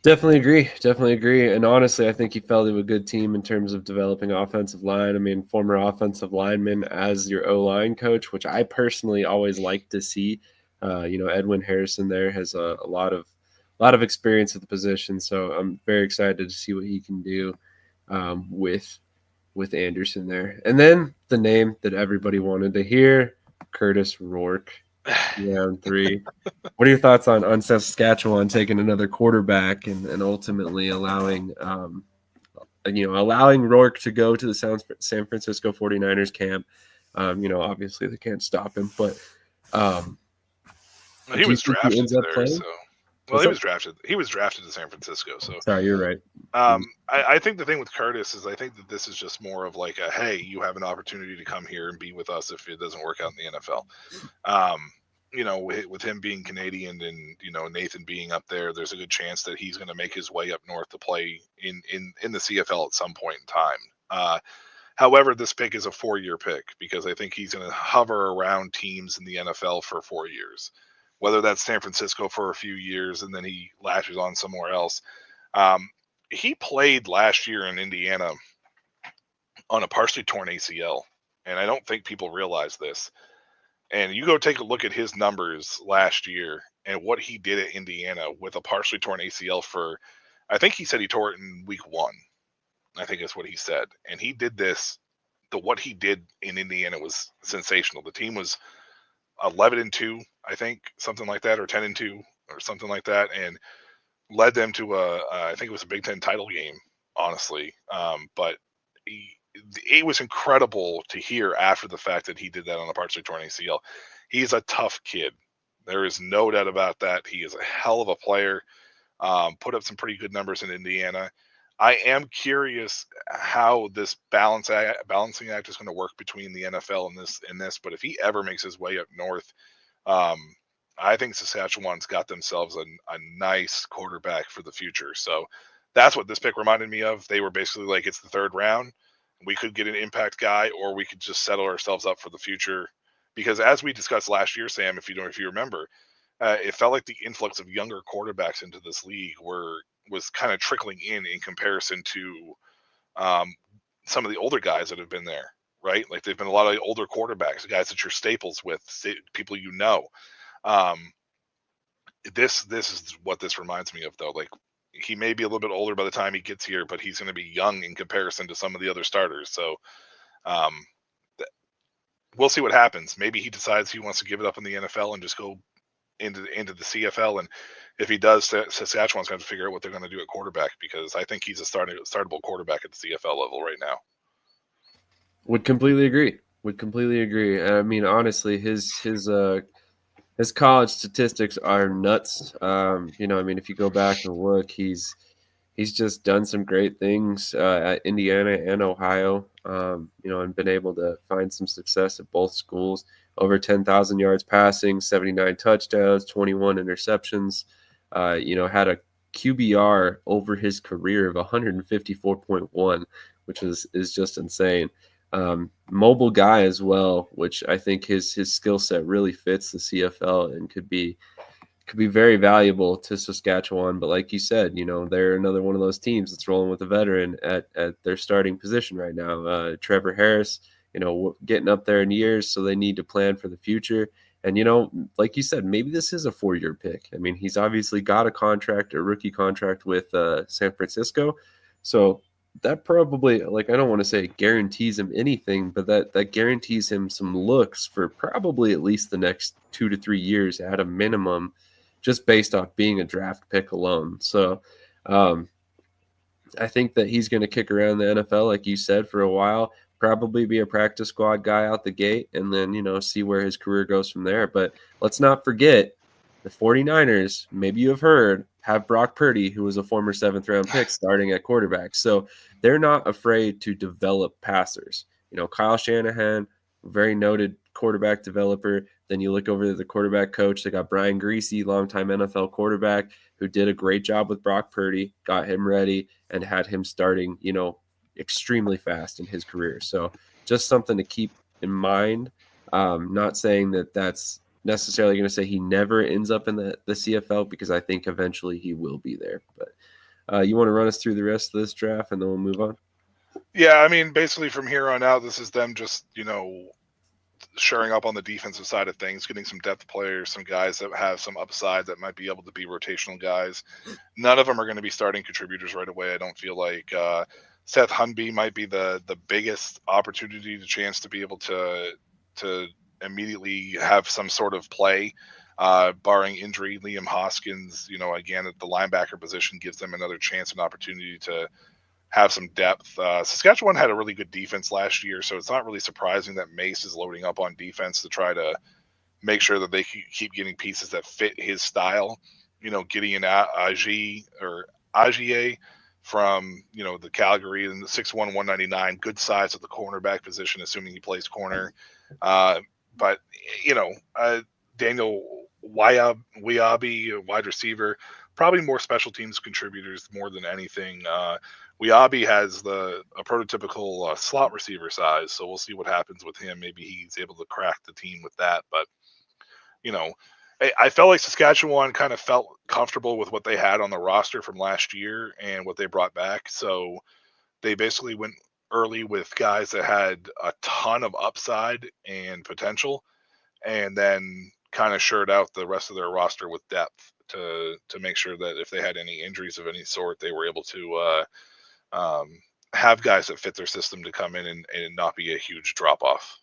Definitely agree. And honestly, I think he fell to a good team in terms of developing offensive line. I mean, former offensive lineman as your O-line coach, which I personally always like to see. Edwin Harrison there has a lot of experience at the position, so I'm very excited to see what he can do with Anderson there. And then the name that everybody wanted to hear, Curtis Rourke, round 3. What are your thoughts on Saskatchewan taking another quarterback and ultimately allowing Rourke to go to the San Francisco 49ers camp? Obviously they can't stop him, but he was drafted there, playing? so he was drafted. He was drafted to San Francisco. So sorry, you're right. I think the thing with Curtis is I think that this is just more of like hey, you have an opportunity to come here and be with us if it doesn't work out in the NFL. With him being Canadian and Nathan being up there, there's a good chance that he's going to make his way up north to play in the CFL at some point in time. However, this pick is a 4-year pick, because I think he's going to hover around teams in the NFL for 4 years, whether that's San Francisco for a few years and then he latches on somewhere else. He played last year in Indiana on a partially torn ACL, and I don't think people realize this. And you go take a look at his numbers last year and what he did at Indiana with a partially torn ACL I think he said he tore it in week 1. I think that's what he said. And he did this. What he did in Indiana was sensational. The team was 11-2, I think, something like that, or 10-2, or something like that, and led them to I think it was a Big Ten title game, honestly. But it was incredible to hear after the fact that he did that on a partially torn ACL. He's a tough kid. There is no doubt about that. He is a hell of a player. Put up some pretty good numbers in Indiana. I am curious how this balancing act is going to work between the NFL and this. But if he ever makes his way up north, um, I think Saskatchewan's got themselves a nice quarterback for the future. So that's what this pick reminded me of. They were basically like, it's the third round. We could get an impact guy, or we could just settle ourselves up for the future. Because as we discussed last year, Sam, if you remember, it felt like the influx of younger quarterbacks into this league was kind of trickling in comparison to um, some of the older guys that have been there, right? Like there've been a lot of older quarterbacks, guys that you're staples with, people you know. Um, this is what this reminds me of, though. Like he may be a little bit older by the time he gets here, but he's going to be young in comparison to some of the other starters. So um, we'll see what happens. Maybe he decides he wants to give it up in the NFL and just go into the CFL, and if he does, Saskatchewan's going to figure out what they're going to do at quarterback, because I think he's a startable quarterback at the CFL level right now. Would completely agree. I mean, honestly, his college statistics are nuts. You know, I mean, if you go back and look, he's just done some great things at Indiana and Ohio. You know, and been able to find some success at both schools. Over 10,000 yards passing, 79 touchdowns, 21 interceptions. You know, had a QBR over his career of 154.1, which is just insane. Mobile guy as well, which I think his skill set really fits the CFL and could be very valuable to Saskatchewan. But like you said, you know, they're another one of those teams that's rolling with a veteran at their starting position right now. Trevor Harris, you know, getting up there in years, so they need to plan for the future. And, you know, like you said, maybe this is a 4-year pick. I mean, he's obviously got a rookie contract with San Francisco. So that probably, like, I don't want to say guarantees him anything, but that guarantees him some looks for probably at least the next 2 to 3 years at a minimum, just based off being a draft pick alone. So I think that he's going to kick around the NFL, like you said, for a while, probably be a practice squad guy out the gate, and then, you know, see where his career goes from there. But let's not forget the 49ers, maybe you have heard, have Brock Purdy, who was a former 7th-round pick, starting at quarterback. So they're not afraid to develop passers. You know, Kyle Shanahan, very noted quarterback developer. Then you look over to the quarterback coach. They got Brian Griese, longtime NFL quarterback, who did a great job with Brock Purdy, got him ready, and had him starting, you know, extremely fast in his career. So just something to keep in mind. Not saying that that's necessarily going to say he never ends up in the CFL, because I think eventually he will be there. But you want to run us through the rest of this draft and then we'll move on? Yeah, I mean, basically from here on out, this is them just, you know, shoring up on the defensive side of things, getting some depth players, some guys that have some upside that might be able to be rotational guys. None of them are going to be starting contributors right away. I don't feel like Seth Hunby might be the biggest opportunity, the chance to be able to immediately have some sort of play. Barring injury, Liam Hoskins, you know, again at the linebacker position, gives them another chance and opportunity to have some depth. Saskatchewan had a really good defense last year, so it's not really surprising that Mace is loading up on defense to try to make sure that they keep getting pieces that fit his style. You know, Gideon Agier from, you know, the Calgary, and the 6'1", 199, good size at the cornerback position, assuming he plays corner. But, you know, Daniel Wiabi, wide receiver, probably more special teams contributors more than anything. Wiabi has a prototypical slot receiver size, so we'll see what happens with him. Maybe he's able to crack the team with that. But, you know, I felt like Saskatchewan kind of felt comfortable with what they had on the roster from last year and what they brought back. So they basically went early with guys that had a ton of upside and potential, and then kind of shored out the rest of their roster with depth to make sure that if they had any injuries of any sort, they were able to have guys that fit their system to come in and not be a huge drop off.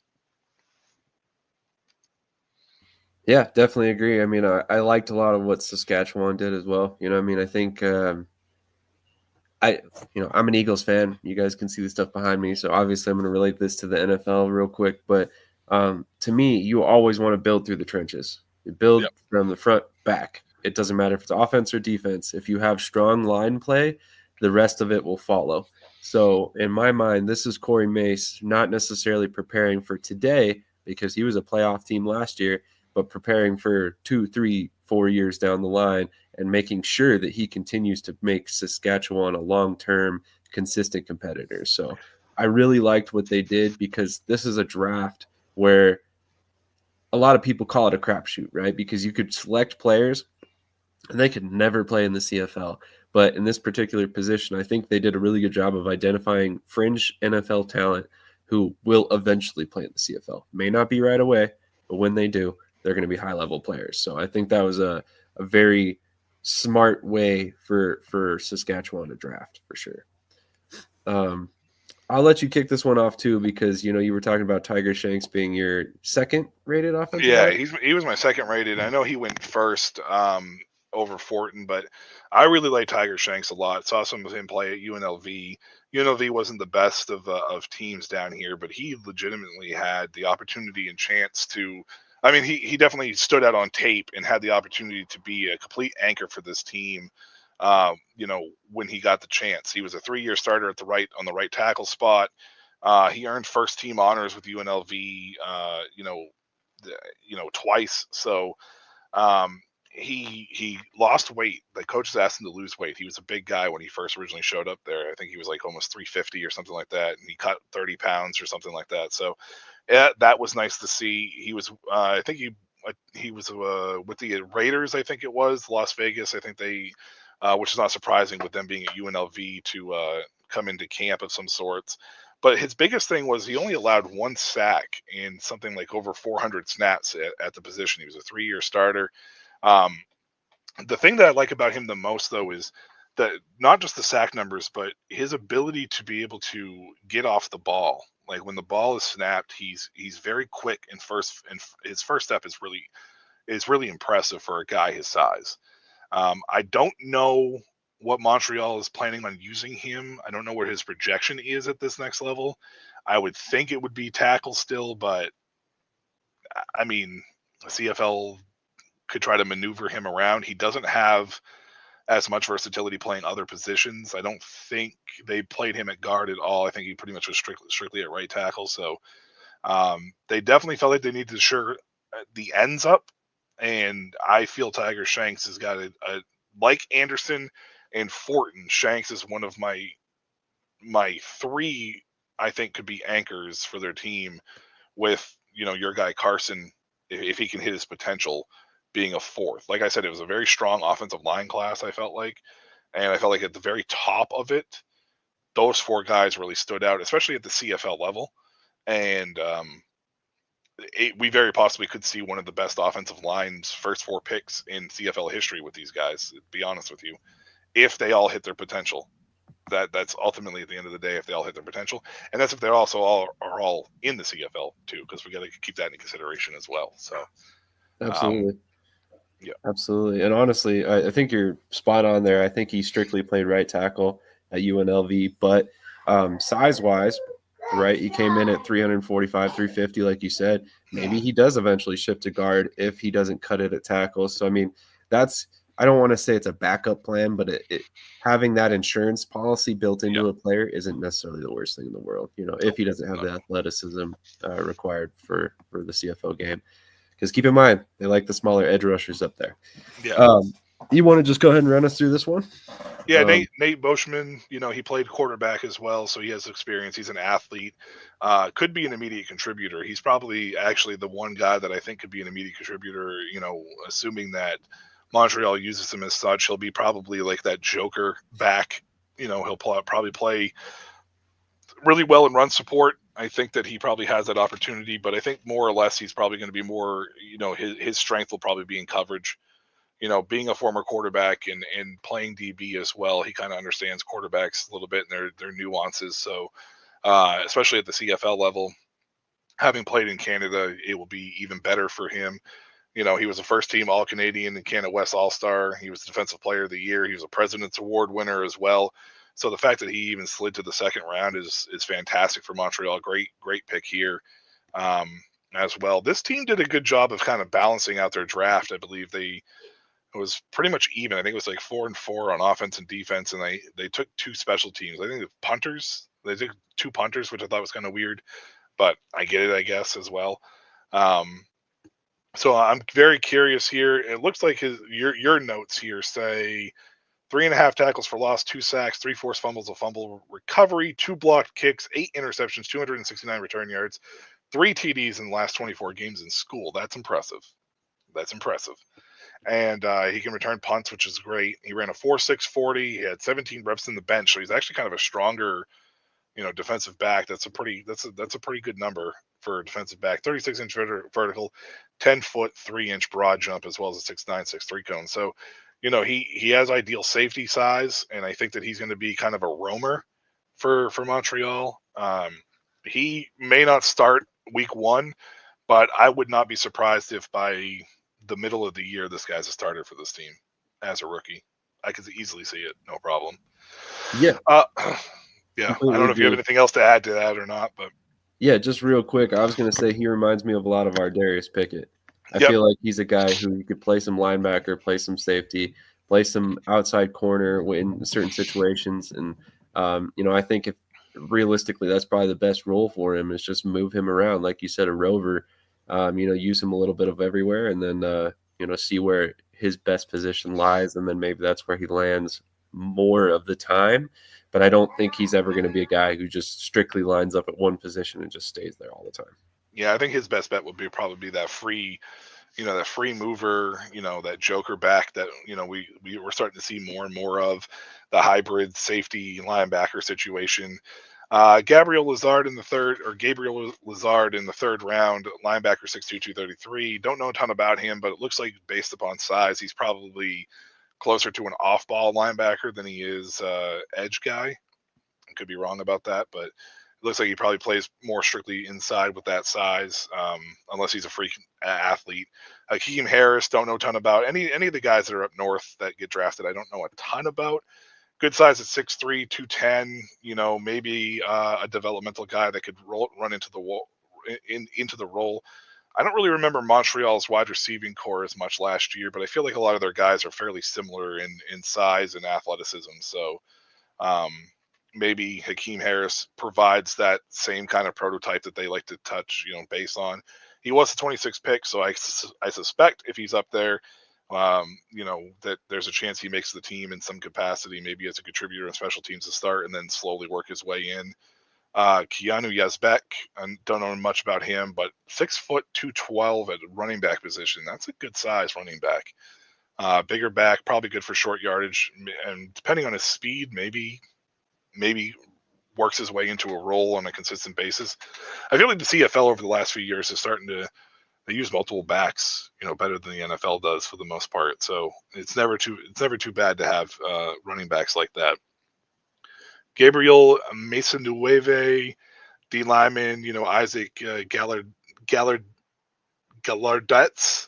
Yeah, definitely agree. I mean, I liked a lot of what Saskatchewan did as well. You know, I mean, I think I'm an Eagles fan. You guys can see the stuff behind me, so obviously I'm going to relate this to the NFL real quick. But to me, you always want to build through the trenches. You build from the front back. It doesn't matter if it's offense or defense. If you have strong line play, the rest of it will follow. So in my mind, this is Corey Mace not necessarily preparing for today because he was a playoff team last year, but preparing for 2, 3, 4 years down the line and making sure that he continues to make Saskatchewan a long-term, consistent competitor. So I really liked what they did because this is a draft where a lot of people call it a crapshoot, right? Because you could select players and they could never play in the CFL. But in this particular position, I think they did a really good job of identifying fringe NFL talent who will eventually play in the CFL. May not be right away, but when they do, they're going to be high level players. So I think that was a very smart way for Saskatchewan to draft for sure. I'll let you kick this one off too because you were talking about Tiger Shanks being your second rated offensive Yeah, lineman. he was my second rated. I know he went first over Fortin, but I really like Tiger Shanks a lot. Saw some of him play at UNLV. UNLV wasn't the best of teams down here, but he legitimately had the opportunity and chance to. I mean, he definitely stood out on tape and had the opportunity to be a complete anchor for this team. When he got the chance, he was a 3-year starter on the right tackle spot. He earned first team honors with UNLV. Twice. So he lost weight. The coaches asked him to lose weight. He was a big guy when he first originally showed up there. I think he was like almost 350 or something like that, and he cut 30 pounds or something like that. So yeah, that was nice to see. He was, I think he was with the Raiders. I think it was Las Vegas. I think they, which is not surprising with them being at UNLV to come into camp of some sorts. But his biggest thing was he only allowed one sack in something like over 400 snaps at the position. He was a 3-year starter. Um, the thing that I like about him the most, though, is that not just the sack numbers, but his ability to be able to get off the ball. Like when the ball is snapped, he's very quick and his first step is really impressive for a guy his size. I don't know what Montreal is planning on using him. I don't know where his projection is at this next level. I would think it would be tackle still, but I mean, CFL could try to maneuver him around. He doesn't have as much versatility playing other positions. I don't think they played him at guard at all. I think he pretty much was strictly at right tackle. So they definitely felt like they needed to shore the ends up. And I feel Tiger Shanks has got like Anderson and Fortin. Shanks is one of my three I think could be anchors for their team with your guy Carson if he can hit his potential being a fourth. Like I said, it was a very strong offensive line class, I felt like. And I felt like at the very top of it, those four guys really stood out, especially at the CFL level. And we very possibly could see one of the best offensive lines first 4 picks in CFL history with these guys, to be honest with you, if they all hit their potential. That's ultimately at the end of the day if they all hit their potential, and that's if they're also all in the CFL too, because we got to keep that in consideration as well. So Absolutely. yeah, Absolutely. And honestly, I think you're spot on there. I think he strictly played right tackle at UNLV, but size wise, right, he came in at 345, 350, like you said. Maybe he does eventually shift to guard if he doesn't cut it at tackle. So, I mean, I don't want to say it's a backup plan, but having that insurance policy built into a player isn't necessarily the worst thing in the world, if he doesn't have the athleticism required for the CFO game. Because keep in mind, they like the smaller edge rushers up there. yeah. You want to just go ahead and run us through this one? Yeah, Nate Boschman, he played quarterback as well, so he has experience. He's an athlete, could be an immediate contributor. He's probably actually the one guy that I think could be an immediate contributor. Assuming that Montreal uses him as such, he'll be probably like that joker back. He'll probably play really well in run support. I think that he probably has that opportunity, but I think more or less he's probably going to be more. His strength will probably be in coverage. Being a former quarterback and playing DB as well, he kind of understands quarterbacks a little bit and their nuances. So, especially at the CFL level, having played in Canada, it will be even better for him. He was a first team All Canadian and Canada West All Star. He was Defensive Player of the Year. He was a President's Award winner as well. So the fact that he even slid to the second round is fantastic for Montreal. Great pick here. As well. This team did a good job of kind of balancing out their draft. I believe they it was pretty much even. I think it was like 4-4 on offense and defense, and they took 2 special teams. I think the punters. They took 2 punters, which I thought was kind of weird, but I get it, I guess, as well. Um, so I'm very curious here. It looks like your notes here say 3.5 tackles for loss, 2 sacks, 3 forced fumbles, a fumble recovery, 2 blocked kicks, 8 interceptions, 269 return yards, 3 TDs in the last 24 games in school. That's impressive. That's impressive. And he can return punts, which is great. He ran a 4.6 40. He had 17 reps in the bench, so he's actually kind of a stronger, defensive back. That's a pretty good number for a defensive back. 36-inch vertical, 10-foot 3-inch broad jump, as well as a 6'9", 6'3" cone. So, he has ideal safety size, and I think that he's going to be kind of a roamer for Montreal. He may not start week 1, but I would not be surprised if by the middle of the year this guy's a starter for this team as a rookie. I could easily see it, no problem. Yeah, Yeah, I completely don't know if you have agree. anything else to add to that or not, but Yeah, just real quick, I was going to say he reminds me of a lot of our Darius Pickett. I yep, feel like he's a guy who you could play some linebacker, play some safety, play some outside corner in certain situations. And, I think if realistically that's probably the best role for him is just move him around. Like you said, a rover, use him a little bit of everywhere and then, see where his best position lies. And then maybe that's where he lands more of the time. But I don't think he's ever going to be a guy who just strictly lines up at one position and just stays there all the time. yeah, I think his best bet would be probably be that free, that free mover, that joker back that we were starting to see more and more of, the hybrid safety linebacker situation. Gabriel Lazard in the third, or Gabriel Lazard in the third round, linebacker 6'2", 233. Don't know a ton about him, but it looks like based upon size, he's probably closer to an off-ball linebacker than he is edge guy. I could be wrong about that, but it looks like he probably plays more strictly inside with that size, unless he's a freak athlete. Hakeem Harris, don't know a ton about. Any of the guys that are up north that get drafted, I don't know a ton about. Good size at 6'3", 210. Maybe a developmental guy that could run into the wall, into the role. I don't really remember Montreal's wide receiving core as much last year, but I feel like a lot of their guys are fairly similar in size and athleticism. So maybe Hakeem Harris provides that same kind of prototype that they like to touch, base on. He was a 26 pick, so I suspect if he's up there, that there's a chance he makes the team in some capacity, maybe as a contributor in special teams to start, and then slowly work his way in. Keanu Yazbek, I don't know much about him, but 6 foot 212 at running back position. That's a good size running back. Bigger back, probably good for short yardage, and depending on his speed, maybe works his way into a role on a consistent basis. I feel like the CFL over the last few years is starting to they use multiple backs, better than the NFL does for the most part. So it's never too bad to have running backs like that. Gabriel Mason-Nueve, D lineman, Isaac Gallardetz.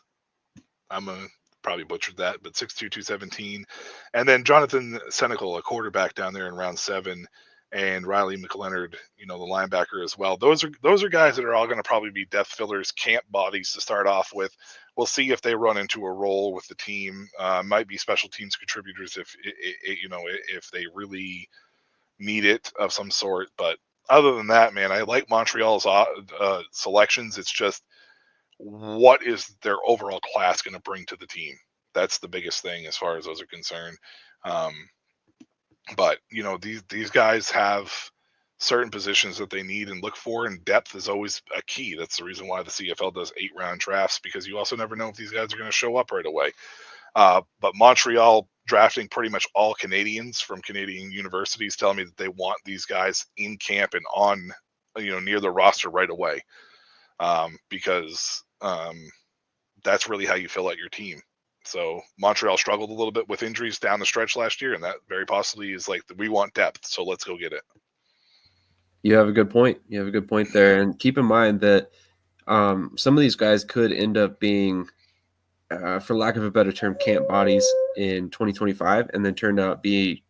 I'm probably butchered that, but 6'2", 217. And then Jonathan Senecal, a quarterback down there in round 7, and Riley McLeonard, the linebacker as well. Those are guys that are all going to probably be depth fillers, camp bodies to start off with. We'll see if they run into a role with the team. Might be special teams contributors if they really need it of some sort. But other than that, man, I like Montreal's selections. It's just, what is their overall class going to bring to the team? That's the biggest thing as far as those are concerned. But these guys have certain positions that they need and look for, and depth is always a key. That's the reason why the CFL does 8-round drafts, because you also never know if these guys are going to show up right away. But Montreal drafting pretty much all Canadians from Canadian universities tell me that they want these guys in camp and on, near the roster right away, because that's really how you fill out your team. So Montreal struggled a little bit with injuries down the stretch last year, and that very possibly is like, we want depth, so let's go get it. You have a good point. You have a good point there. And keep in mind that some of these guys could end up being, for lack of a better term, camp bodies in 2025, and then turn out be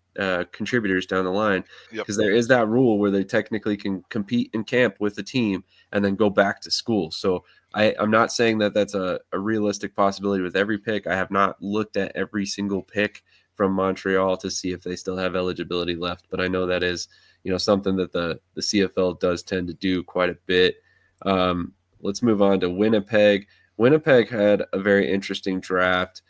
contributors down the line, Yep. because there is that rule where they technically can compete in camp with the team and then go back to school. So I'm not saying that that's a realistic possibility with every pick. I have not looked at every single pick from Montreal to see if they still have eligibility left, but I know that is something that the CFL does tend to do quite a bit. Let's move on to Winnipeg. Winnipeg had a very interesting draft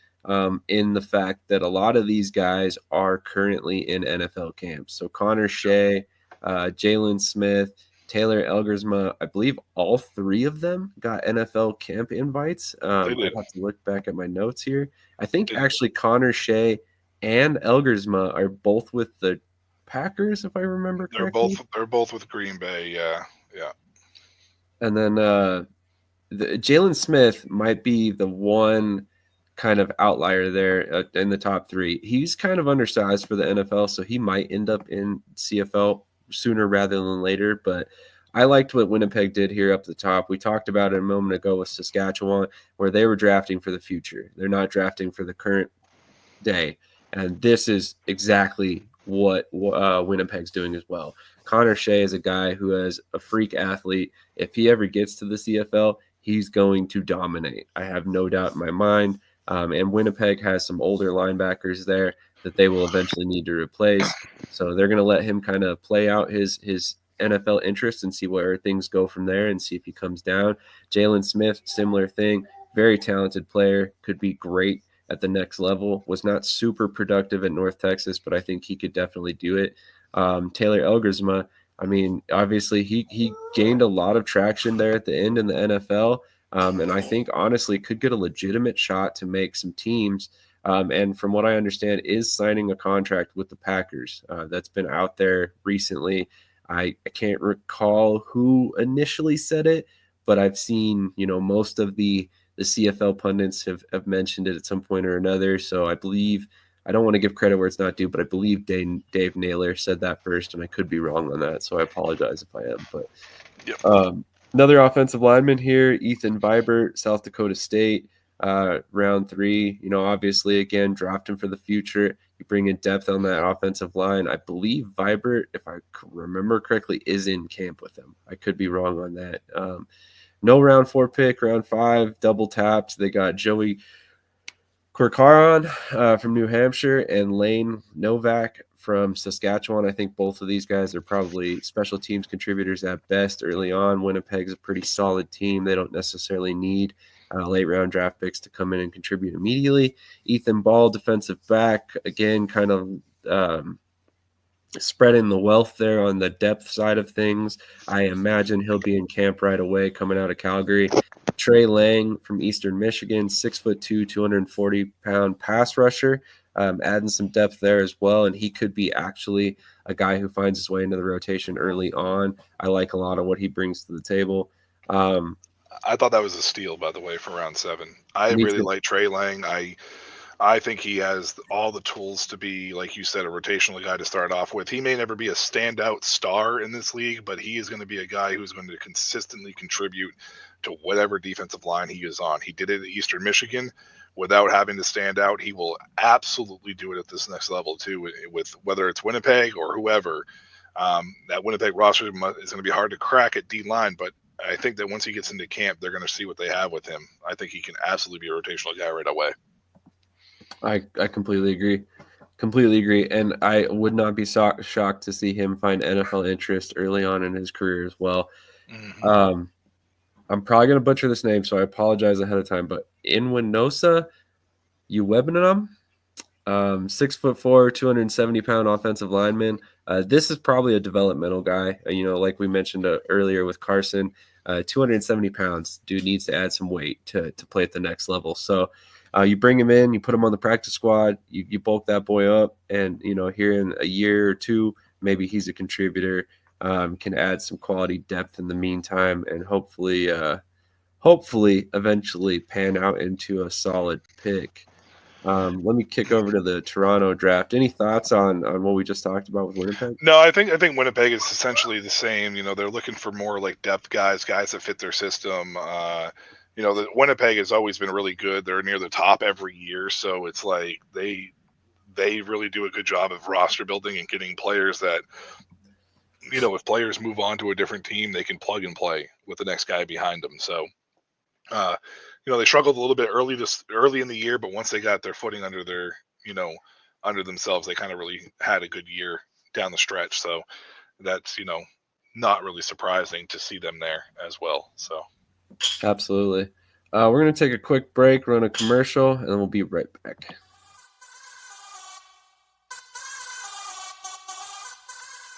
in the fact that a lot of these guys are currently in NFL camps. So Connor Shea, Jalen Smith, Taylor Elgersma, I believe all three of them got NFL camp invites. They I'd did. have to look back at my notes here. I think It, actually Connor Shea and Elgersma are both with the Packers, if I remember correctly. they're both with Green Bay. Yeah. Yeah. And then Jalen Smith might be the one kind of outlier there in the top three. He's kind of undersized for the NFL, so he might end up in CFL sooner rather than later. But I liked what Winnipeg did here up the top. We talked about it a moment ago with Saskatchewan, where they were drafting for the future. They're not drafting for the current day. And this is exactly what Winnipeg's doing as well. Connor Shea is a guy who is a freak athlete. If he ever gets to the CFL, he's going to dominate. I have no doubt in my mind. And Winnipeg has some older linebackers there that they will eventually need to replace. So they're going to let him kind of play out his NFL interest and see where things go from there and see if he comes down. Jalen Smith, similar thing. Very talented player, could be great at the next level. Was not super productive at North Texas, but I think he could definitely do it. Taylor Elgersma, I mean, obviously he gained a lot of traction there at the end in the NFL, and I think honestly could get a legitimate shot to make some teams. And from what I understand, is signing a contract with the Packers. That's been out there recently. I can't recall who initially said it, but I've seen most of the CFL pundits have mentioned it at some point or another. So I believe, I don't want to give credit where it's not due, but I believe Dave Naylor said that first, and I could be wrong on that. So I apologize if I am. But Yep. another offensive lineman here, Ethan Vibert, South Dakota State, round 3. Obviously, again, draft him for the future. You bring in depth on that offensive line. I believe Vibert, if I remember correctly, is in camp with him. I could be wrong on that. No round 4 pick, round 5, double tapped. They got Joey Corcoran from New Hampshire and Lane Novak from Saskatchewan. I think both of these guys are probably special teams contributors at best early on. Winnipeg's a pretty solid team. They don't necessarily need late round draft picks to come in and contribute immediately. Ethan Ball, defensive back, again, kind of spreading the wealth there on the depth side of things. I imagine he'll be in camp right away coming out of Calgary. Trey Lang from Eastern Michigan, 6'2", 240-pound pass rusher, adding some depth there as well. And he could be actually a guy who finds his way into the rotation early on. I like a lot of what he brings to the table. I thought that was a steal, by the way, for round 7. I Me really too. like Trey Lang. I think he has all the tools to be, like you said, a rotational guy to start off with. He may never be a standout star in this league, but he is going to be a guy who's going to consistently contribute to whatever defensive line he is on. He did it at Eastern Michigan without having to stand out. He will absolutely do it at this next level too, with whether it's Winnipeg or whoever. That Winnipeg roster is going to be hard to crack at D line, but I think that once he gets into camp, they're going to see what they have with him. I think he can absolutely be a rotational guy right away. I completely agree. Completely agree. And I would not be shocked to see him find NFL interest early on in his career as well. Mm-hmm. I'm probably going to butcher this name, so I apologize ahead of time. But Inwinosa Uwebenam, 6'4", 270-pound offensive lineman. This is probably a developmental guy. Like we mentioned earlier with Carson, 270 pounds. Dude needs to add some weight to play at the next level. So you bring him in, you put him on the practice squad, you bulk that boy up, and here in a year or two, maybe he's a contributor. Can add some quality depth in the meantime, and hopefully eventually pan out into a solid pick. Let me kick over to the Toronto draft. Any thoughts on what we just talked about with Winnipeg? No, I think Winnipeg is essentially the same. They're looking for more like depth guys that fit their system. The Winnipeg has always been really good. They're near the top every year, so it's like they really do a good job of roster building and getting players that, if players move on to a different team, they can plug and play with the next guy behind them. So, uh, they struggled a little bit early in the year, but once they got their footing under under themselves, they kind of really had a good year down the stretch. So that's, not really surprising to see them there as well. So Absolutely. We're going to take a quick break, run a commercial, and then we'll be right back.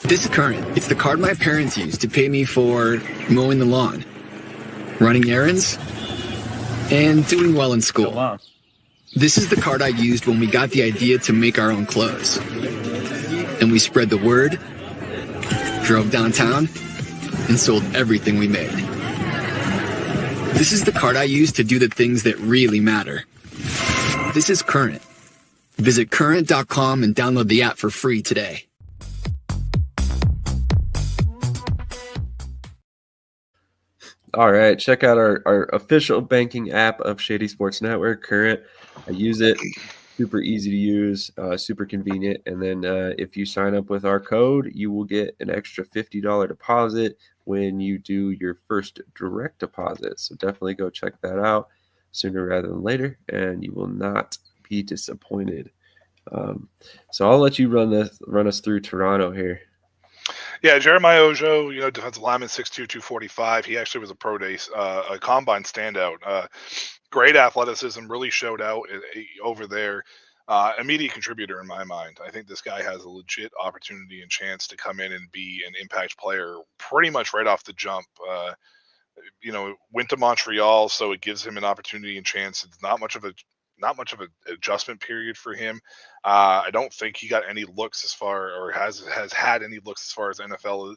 This is Current. It's the card my parents used to pay me for mowing the lawn, running errands, and doing well in school. This is the card I used when we got the idea to make our own clothes. And we spread the word, drove downtown, and sold everything we made. This is the card I use to do the things that really matter. This is Current. Visit current.com and download the app for free today. All right, check out our official banking app of Shady Sports Network, Current. I use it. Super easy to use, super convenient. And then if you sign up with our code, you will get an extra $50 deposit when you do your first direct deposit. So definitely go check that out sooner rather than later, and you will not be disappointed. So I'll let you run us through Toronto here. Yeah, Jeremiah Ojo, defensive lineman, 6'2", 245. He actually was a pro day, a combine standout. Great athleticism, really showed out over there. Immediate contributor in my mind. I think this guy has a legit opportunity and chance to come in and be an impact player pretty much right off the jump. Went to Montreal, so it gives him an opportunity and chance. It's not much of an adjustment period for him. I don't think he got any looks has had any looks as far as NFL,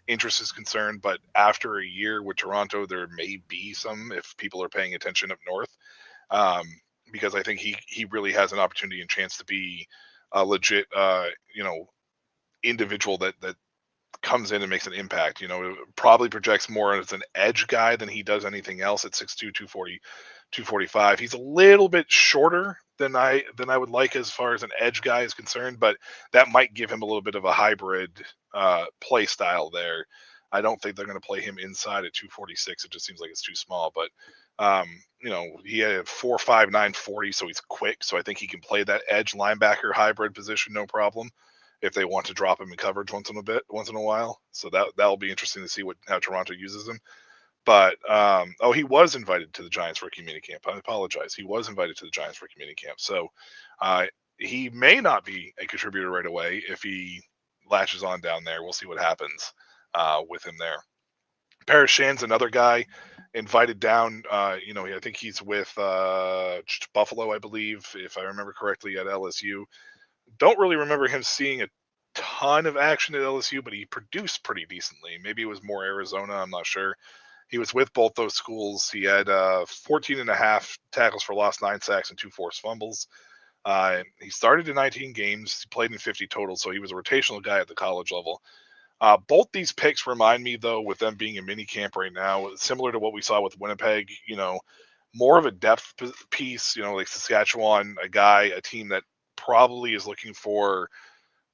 interest is concerned. But after a year with Toronto, there may be some if people are paying attention up north, because I think he really has an opportunity and chance to be a legit, individual that comes in and makes an impact. Probably projects more as an edge guy than he does anything else at 6'2", 240. 245. He's a little bit shorter than I would like as far as an edge guy is concerned, but that might give him a little bit of a hybrid play style there. I don't think they're going to play him inside at 246. It just seems like it's too small. But he had 4.5, 940, so he's quick. So I think he can play that edge linebacker hybrid position no problem if they want to drop him in coverage once in a while. So that'll be interesting to see how Toronto uses him. But he was invited to the Giants rookie minicamp. I apologize. He was invited to the Giants rookie minicamp. So he may not be a contributor right away if he latches on down there. We'll see what happens with him there. Paris Shan's another guy invited down. I think he's with Buffalo, I believe, if I remember correctly, at LSU. Don't really remember him seeing a ton of action at LSU, but he produced pretty decently. Maybe it was more Arizona. I'm not sure. He was with both those schools. He had 14 and a half tackles for loss, 9 sacks, and 2 forced fumbles. He started in 19 games. He played in 50 total, so he was a rotational guy at the college level. Both these picks remind me, though, with them being in mini camp right now, similar to what we saw with Winnipeg, more of a depth piece, like Saskatchewan, a team that probably is looking for,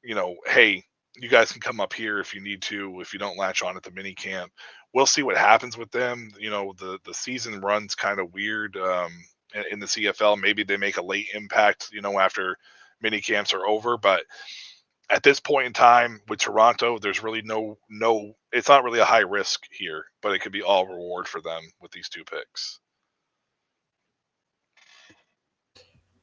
hey, you guys can come up here if you need to, if you don't latch on at the mini camp. We'll see what happens with them. The season runs kind of weird in the CFL. Maybe they make a late impact, after mini camps are over. But at this point in time with Toronto, there's really no, it's not really a high risk here, but it could be all reward for them with these 2 picks.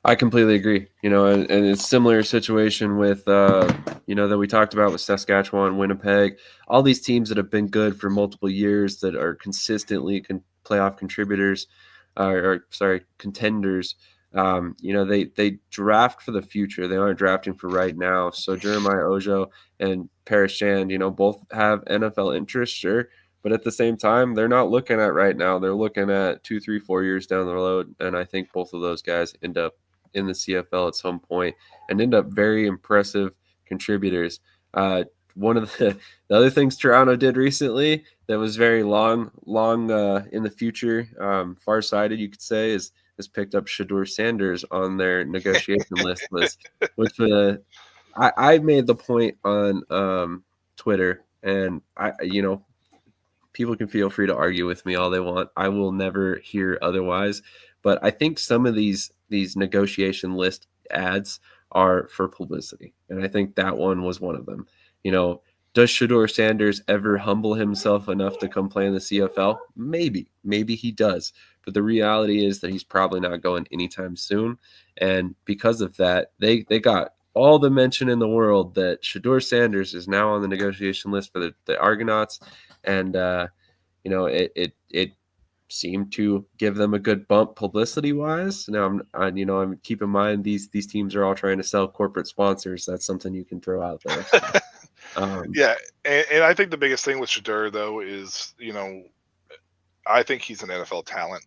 I completely agree. And it's a similar situation with, that we talked about with Saskatchewan, Winnipeg, all these teams that have been good for multiple years that are consistently playoff contributors, contenders. They draft for the future. They aren't drafting for right now. So Jeremiah Ojo and Paris Shan, both have NFL interest, sure. But at the same time, they're not looking at right now. They're looking at 2, 3, 4 years down the road. And I think both of those guys end up in the CFL at some point and end up very impressive contributors. One of the other things Toronto did recently that was very long in the future, far-sighted, you could say, is has picked up Shedeur Sanders on their negotiation list, which I made the point on Twitter, and people can feel free to argue with me all they want. I will never hear otherwise. But I think some of these negotiation list ads are for publicity, and I think that one was one of them. Does Shedeur Sanders ever humble himself enough to come play in the CFL? Maybe he does. But the reality is that he's probably not going anytime soon. And because of that, they got all the mention in the world that Shedeur Sanders is now on the negotiation list for the Argonauts. And, it seemed to give them a good bump publicity wise. Now I'm keep in mind these teams are all trying to sell corporate sponsors. That's something you can throw out there. So. Yeah, and I think the biggest thing with Shedeur though is I think he's an NFL talent,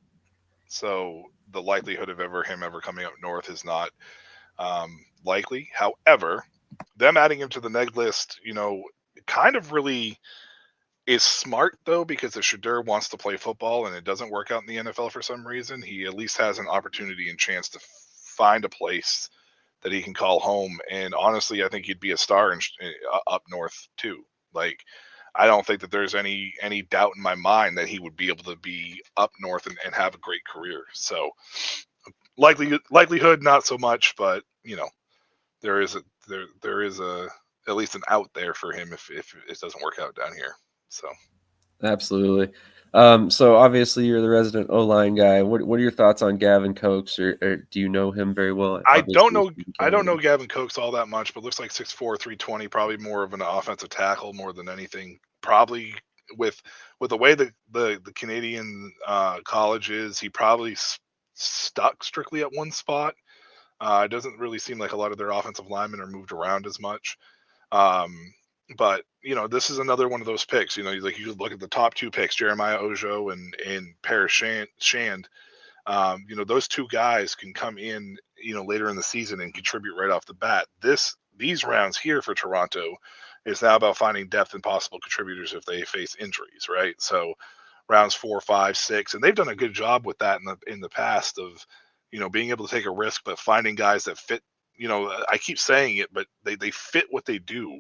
so the likelihood of him ever coming up north is not likely. However, them adding him to the neg list, kind of really is smart though, because if Shedeur wants to play football and it doesn't work out in the NFL for some reason, he at least has an opportunity and chance to find a place that he can call home. And honestly, I think he'd be a star up north too. Like, I don't think that there's any doubt in my mind that he would be able to be up north and have a great career. So likelihood, not so much, but there is at least an out there for him if it doesn't work out down here. So, absolutely. So obviously you're the resident O-line guy. What are your thoughts on Gavin Cokes, or do you know him very well? I don't know Gavin Cokes all that much, but looks like 6'4", 320, probably more of an offensive tackle more than anything. Probably with the way the Canadian college is, he probably stuck strictly at one spot. It doesn't really seem like a lot of their offensive linemen are moved around as much. But this is another one of those picks. You look at the top two picks, Jeremiah Ojo and Paris Shand. Those two guys can come in, later in the season and contribute right off the bat. These rounds here for Toronto is now about finding depth and possible contributors if they face injuries, right? So rounds 4, 5, 6, and they've done a good job with that in the past of, being able to take a risk, but finding guys that fit. I keep saying it, but they fit what they do.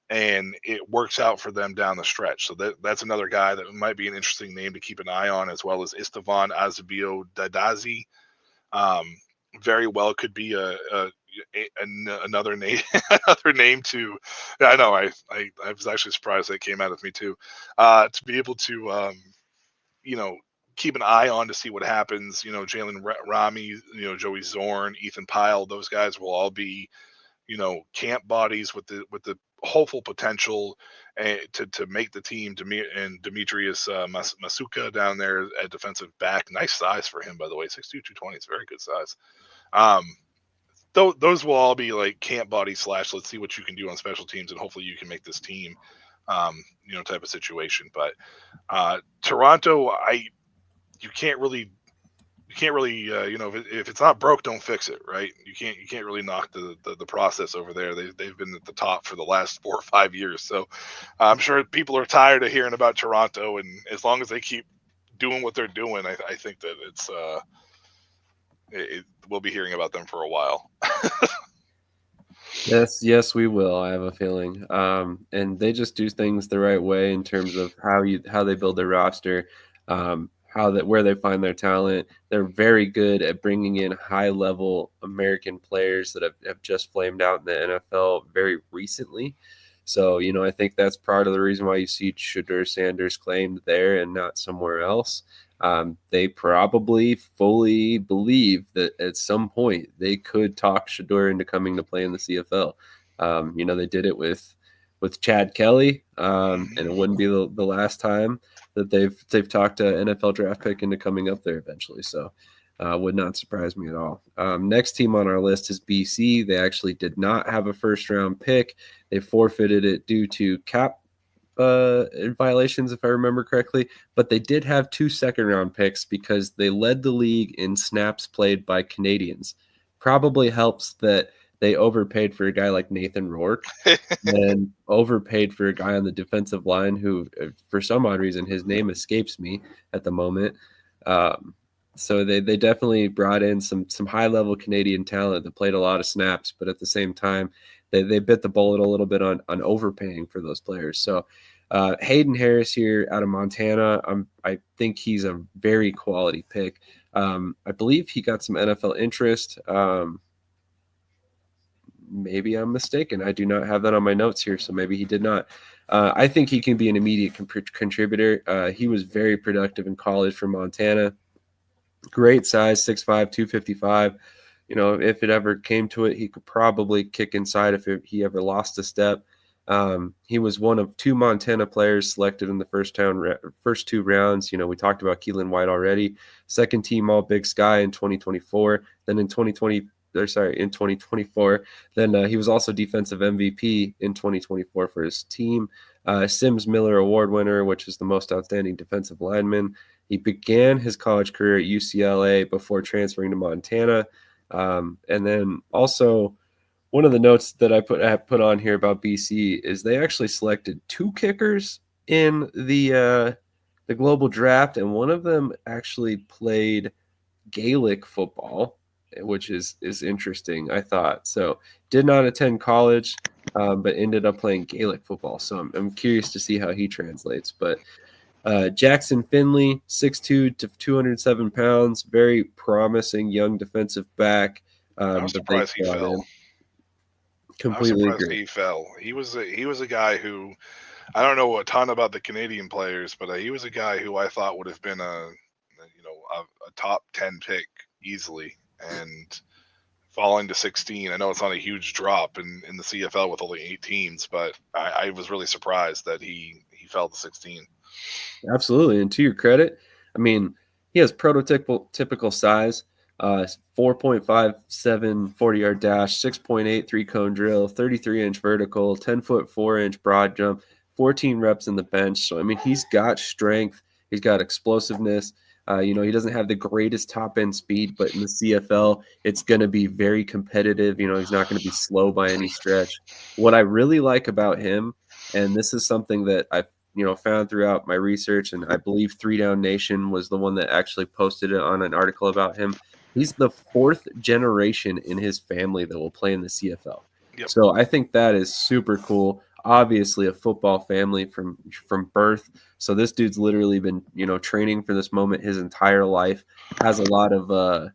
And it works out for them down the stretch. So that's another guy that might be an interesting name to keep an eye on, as well as Istvan Azubio Dadazi. Very well could be another name, another name to. I know. I was actually surprised that came out of me too. To be able to, keep an eye on to see what happens. Jalen Rami, Joey Zorn, Ethan Pyle. Those guys will all be, camp bodies with the hopeful potential to make the team. And Demetrius Masuka down there at defensive back, nice size for him, by the way, 6'2", 220 is very good size. Those will all be like camp body / let's see what you can do on special teams, and hopefully you can make this team, type of situation. But Toronto, you can't really if it's not broke, don't fix it, right? You can't really knock the process over there. They've been at the top for the last 4 or 5 years. So I'm sure people are tired of hearing about Toronto, and as long as they keep doing what they're doing, I think that we'll be hearing about them for a while. Yes, we will. I have a feeling. And they just do things the right way in terms of how they build their roster. Where they find their talent. They're very good at bringing in high-level American players that have just flamed out in the NFL very recently. So, I think that's part of the reason why you see Shedeur Sanders claimed there and not somewhere else. They probably fully believe that at some point they could talk Shedeur into coming to play in the CFL. They did it with Chad Kelly, and it wouldn't be the last time that they've talked to NFL draft pick into coming up there eventually. So would not surprise me at all. Next team on our list is BC. They actually did not have a first round pick. They forfeited it due to cap violations, if I remember correctly, but they did have 2 second round picks because they led the league in snaps played by Canadians. Probably helps that they overpaid for a guy like Nathan Rourke and overpaid for a guy on the defensive line who, for some odd reason, his name escapes me at the moment. So they definitely brought in some high-level Canadian talent that played a lot of snaps, but at the same time, they bit the bullet a little bit on overpaying for those players. So Hayden Harris here out of Montana, I think he's a very quality pick. I believe he got some NFL interest. Maybe I'm mistaken. I do not have that on my notes here, so maybe he did not. I think he can be an immediate contributor. He was very productive in college for Montana. Great size, 6'5", 255. If it ever came to it, he could probably kick inside if he ever lost a step. He was one of 2 Montana players selected in the first 2 rounds. We talked about Keelan White already. Second team All Big Sky in 2024. Then in 2024. Then he was also defensive MVP in 2024 for his team. Sims Miller Award winner, which is the most outstanding defensive lineman. He began his college career at UCLA before transferring to Montana. And then also one of the notes that I put on here about BC is they actually selected 2 kickers in the global draft, and one of them actually played Gaelic football, which is interesting, I thought. So did not attend college, but ended up playing Gaelic football. So I'm curious to see how he translates. But Jackson Finley, 6'2" to 207 pounds, very promising young defensive back. I'm surprised he fell. Completely I'm surprised agree. he fell. He was a guy who, I don't know a ton about the Canadian players, but he was a guy who I thought would have been a top 10 pick easily, and falling to 16. I know it's not a huge drop in the CFL with only 8 teams, but I was really surprised that he fell to 16. Absolutely. And to your credit, I mean, he has prototypical size, 4.57 40-yard dash, 6.8 3-cone drill, 33-inch vertical, 10-foot 4-inch broad jump, 14 reps in the bench. So, I mean, he's got strength. He's got explosiveness. He doesn't have the greatest top-end speed, but in the CFL, it's going to be very competitive. He's not going to be slow by any stretch. What I really like about him, and this is something that I've found throughout my research, and I believe 3 Down Nation was the one that actually posted it on an article about him. He's the 4th generation in his family that will play in the CFL. Yep. So I think that is super cool. Obviously a football family from birth. So this dude's literally been, training for this moment his entire life, has a lot of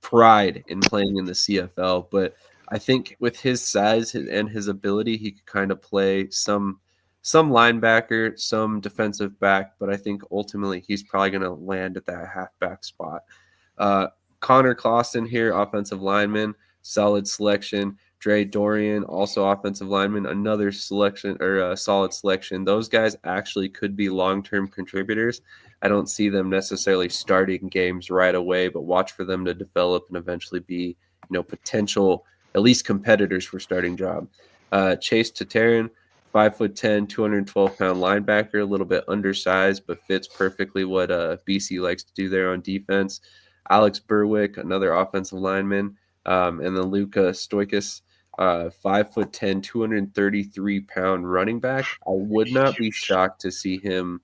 pride in playing in the CFL. But I think with his size and his ability, he could kind of play some linebacker, some defensive back, but I think ultimately he's probably going to land at that halfback spot. Connor Clausen here, offensive lineman, solid selection. Dre Dorian, also offensive lineman, another selection or a solid selection. Those guys actually could be long-term contributors. I don't see them necessarily starting games right away, but watch for them to develop and eventually be, potential at least competitors for starting job. Chase Tatarin, 5'10", 212-pound linebacker, a little bit undersized, but fits perfectly what BC likes to do there on defense. Alex Berwick, another offensive lineman, and then Luka Stoikis, 5'10", 233-pound running back. I would not be shocked to see him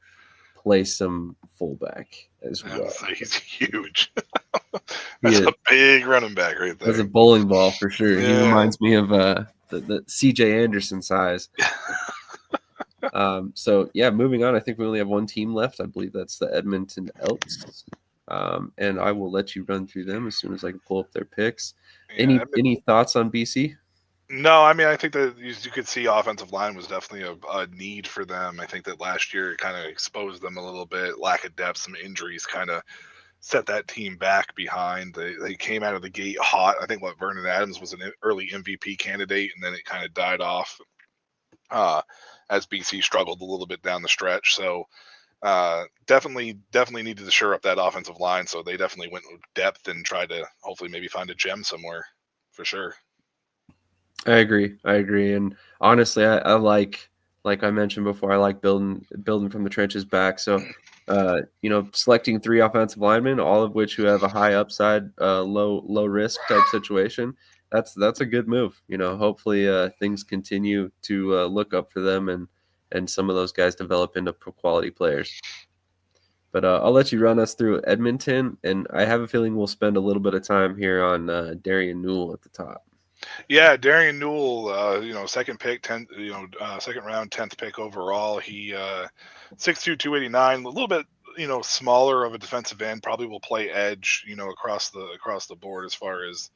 play some fullback as well. He's huge. That's a big running back right there. That's a bowling ball for sure. Yeah. He reminds me of the CJ Anderson size. So yeah, moving on. I think we only have one team left. I believe that's the Edmonton Elks. And I will let you run through them as soon as I can pull up their picks. Yeah, any thoughts on BC? No, I mean, I think that you could see offensive line was definitely a need for them. I think that last year kind of exposed them a little bit. Lack of depth, some injuries kind of set that team back behind. They came out of the gate hot. I think Vernon Adams was an early MVP candidate, and then it kind of died off as BC struggled a little bit down the stretch. So definitely needed to shore up that offensive line. So they definitely went with depth and tried to hopefully maybe find a gem somewhere for sure. I agree. And honestly, I like I mentioned before, I like building from the trenches back. So, selecting 3 offensive linemen, all of which who have a high upside, low risk type situation. That's a good move. Hopefully things continue to look up for them and some of those guys develop into quality players. But I'll let you run us through Edmonton, and I have a feeling we'll spend a little bit of time here on Darian Newell at the top. Yeah, Darian Newell, second pick, second round, 10th pick overall. He 6'2", 289, a little bit, smaller of a defensive end. Probably will play edge, across the board as far as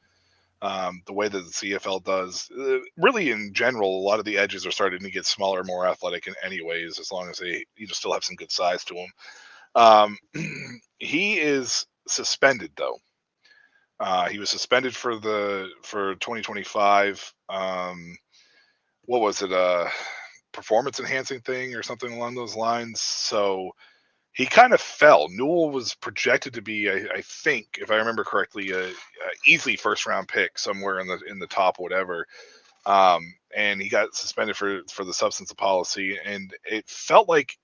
the way that the CFL does. Really, in general, a lot of the edges are starting to get smaller, more athletic in any ways, as long as they still have some good size to them. He is suspended though. He was suspended for 2025. What was it? Performance enhancing thing or something along those lines. So he kind of fell. Newell was projected to be, I think, if I remember correctly, a easy first round pick somewhere in the top whatever. And he got suspended for the substance of policy, and it felt like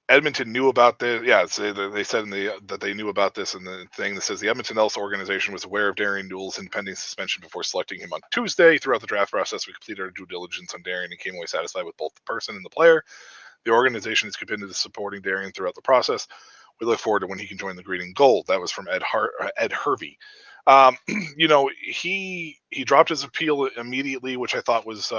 Edmonton knew about this. Yeah, they said that they knew about this in the thing that says the Edmonton Elks organization was aware of Darian Newell's impending suspension before selecting him on Tuesday. Throughout the draft process, we completed our due diligence on Darian and came away satisfied with both the person and the player. The organization is committed to supporting Darian throughout the process. We look forward to when he can join the green and gold. That was from Ed Hervey. He dropped his appeal immediately, which I thought was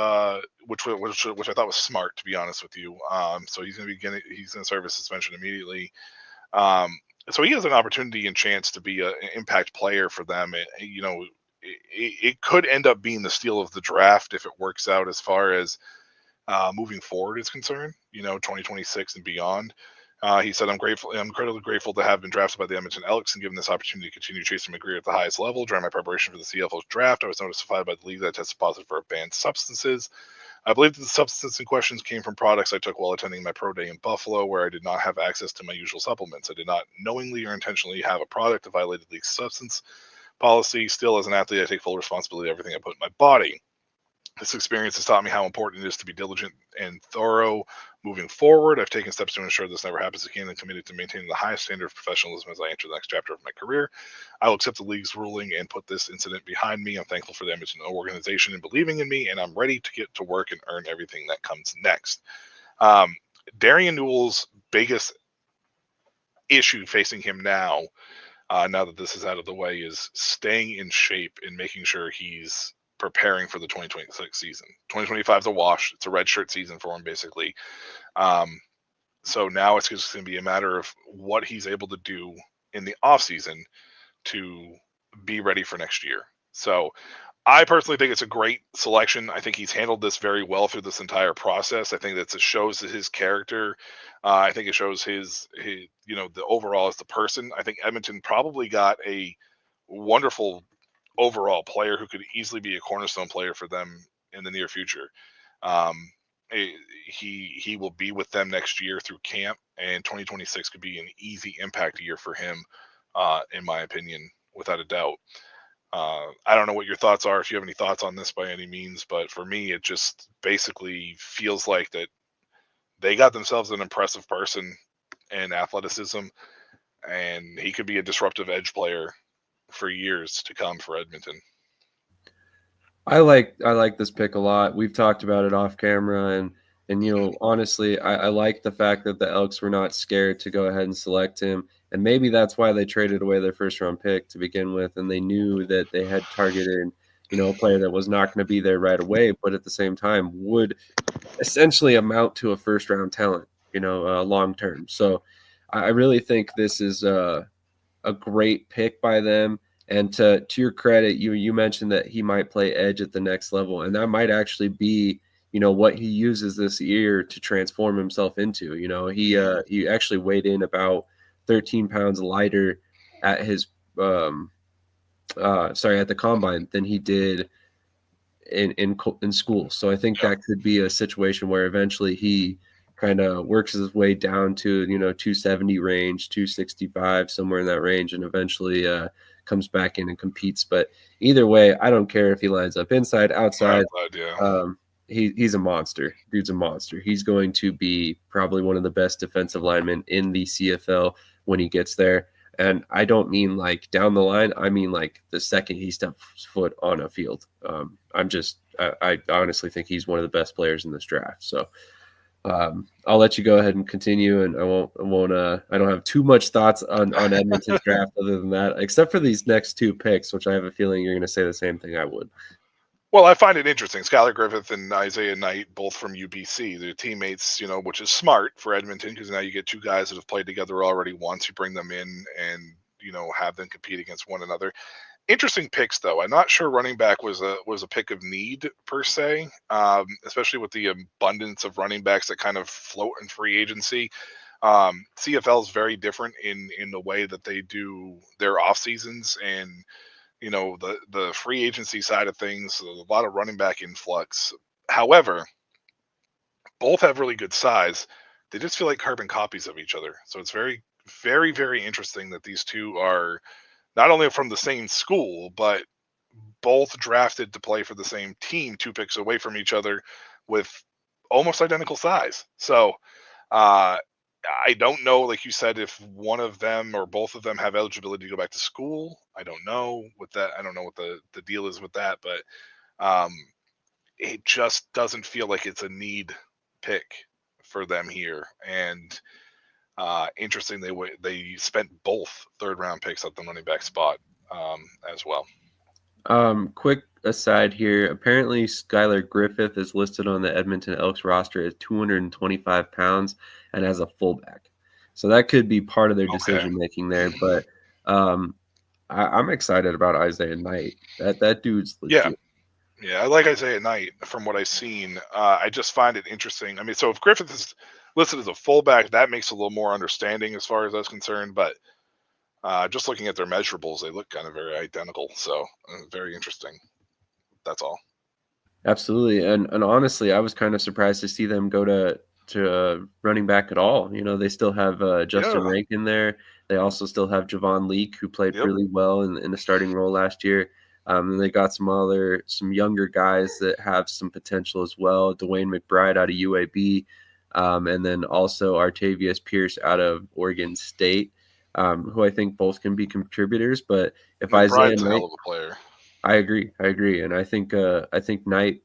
which I thought was smart, to be honest with you. So he's going to serve his suspension immediately. So he has an opportunity and chance to be an impact player for them. It could end up being the steal of the draft if it works out as far as moving forward is concerned. 2026 and beyond. He said, I'm incredibly grateful to have been drafted by the Edmonton Elks and given this opportunity to continue chasing my career at the highest level. During my preparation for the CFL's draft, I was notified by the league that I tested positive for banned substances. I believe that the substance in questions came from products I took while attending my pro day in Buffalo, where I did not have access to my usual supplements. I did not knowingly or intentionally have a product that violated the substance policy. Still, as an athlete, I take full responsibility for everything I put in my body. This experience has taught me how important it is to be diligent and thorough moving forward. I've taken steps to ensure this never happens again and committed to maintaining the highest standard of professionalism as I enter the next chapter of my career. I will accept the league's ruling and put this incident behind me. I'm thankful for the Edmonton organization and believing in me, and I'm ready to get to work and earn everything that comes next. Darian Newell's biggest issue facing him now that this is out of the way, is staying in shape and making sure he's preparing for the 2026 season. 2025 is a wash. It's a red shirt season for him, basically. So now it's just going to be a matter of what he's able to do in the off season to be ready for next year. So I personally think it's a great selection. I think he's handled this very well through this entire process. I think that it shows his character. I think it shows his the overall as the person. I think Edmonton probably got a wonderful overall player who could easily be a cornerstone player for them in the near future. He will be with them next year through camp, and 2026 could be an easy impact year for him, in my opinion, without a doubt. I don't know what your thoughts are, if you have any thoughts on this by any means, but for me, it just basically feels like that they got themselves an impressive person in athleticism, and he could be a disruptive edge player for years to come for Edmonton. I like this pick a lot. We've talked about it off camera, and honestly, I like the fact that the Elks were not scared to go ahead and select him, and maybe that's why they traded away their first round pick to begin with, and they knew that they had targeted a player that was not going to be there right away, but at the same time would essentially amount to a first round talent, long term. So I really think this is a great pick by them. And to your credit, you mentioned that he might play edge at the next level, and that might actually be what he uses this year to transform himself into. He actually weighed in about 13 pounds lighter at his at the combine than he did in school. So I think that could be a situation where eventually he kind of works his way down to 270 range, 265, somewhere in that range, and eventually comes back in and competes. But either way, I don't care if he lines up inside, outside. He's a monster. Dude's a monster. He's going to be probably one of the best defensive linemen in the CFL when he gets there. And I don't mean like down the line. I mean like the second he steps foot on a field. I honestly think he's one of the best players in this draft. So I'll let you go ahead and continue, and I don't have too much thoughts on Edmonton's draft other than that, except for these next two picks, which I have a feeling you're going to say the same thing I would. Well, I find it interesting. Skylar Griffith and Isaiah Knight, both from UBC, they're teammates, which is smart for Edmonton because now you get two guys that have played together already once. You bring them in and have them compete against one another. Interesting picks, though. I'm not sure running back was a pick of need per se, especially with the abundance of running backs that kind of float in free agency. CFL is very different in the way that they do their off seasons, and the free agency side of things. A lot of running back influx. However, both have really good size. They just feel like carbon copies of each other. So it's very, very, very interesting that these two are not only from the same school, but both drafted to play for the same team, 2 picks away from each other with almost identical size. So I don't know, like you said, if one of them or both of them have eligibility to go back to school. I don't know what that. I don't know what the deal is with that, but it just doesn't feel like it's a need pick for them here. And interesting, they spent both 3rd round picks at the running back spot as well. Quick aside here. Apparently, Skylar Griffith is listed on the Edmonton Elks roster as 225 pounds and as a fullback. So that could be part of their decision making there. But I'm excited about Isaiah Knight. That dude's legit. Yeah, I like Isaiah Knight from what I've seen. I just find it interesting. I mean, so if Griffith is listed as a fullback, that makes a little more understanding as far as that's concerned. But just looking at their measurables, they look kind of very identical. So very interesting. That's all. Absolutely. And honestly, I was kind of surprised to see them go to running back at all. They still have Justin Rankin there. They also still have Javon Leake, who played really well in the starting role last year. And they got some younger guys that have some potential as well. Dwayne McBride out of UAB, and then also Artavius Pierce out of Oregon State, who I think both can be contributors. But if McBride's a hell of a player. I agree, and I think Knight,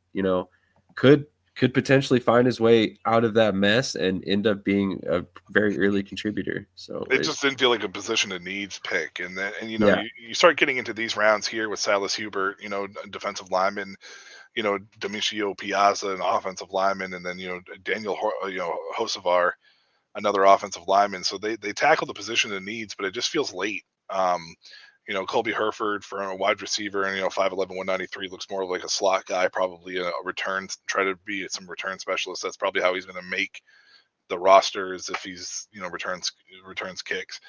could potentially find his way out of that mess and end up being a very early contributor. So it just didn't feel like a position of needs pick, and then you start getting into these rounds here with Silas Hubert, defensive lineman, Demetrio Piazza, an offensive lineman, and then Daniel Hosevar, another offensive lineman. So they tackle the position of needs, but it just feels late. Colby Herford for a wide receiver and 5'11", 193 looks more like a slot guy, probably a return, try to be some return specialist. That's probably how he's going to make the rosters if he's returns kicks.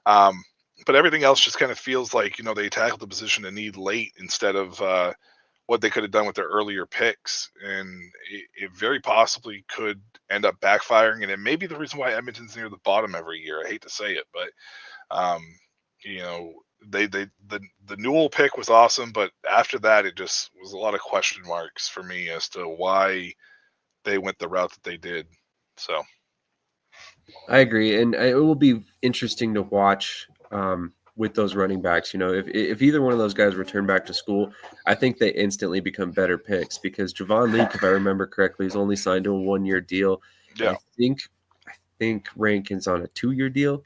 But everything else just kind of feels like they tackled the position of need late instead of what they could have done with their earlier picks, and it very possibly could end up backfiring. And it may be the reason why Edmonton's near the bottom every year. I hate to say it, but the Newell pick was awesome, but after that, it just was a lot of question marks for me as to why they went the route that they did. So I agree, and it will be interesting to watch with those running backs. If either one of those guys return back to school, I think they instantly become better picks because Javon Leake, if I remember correctly, is only signed to a 1-year deal. Yeah, I think Rankin's on a 2-year deal.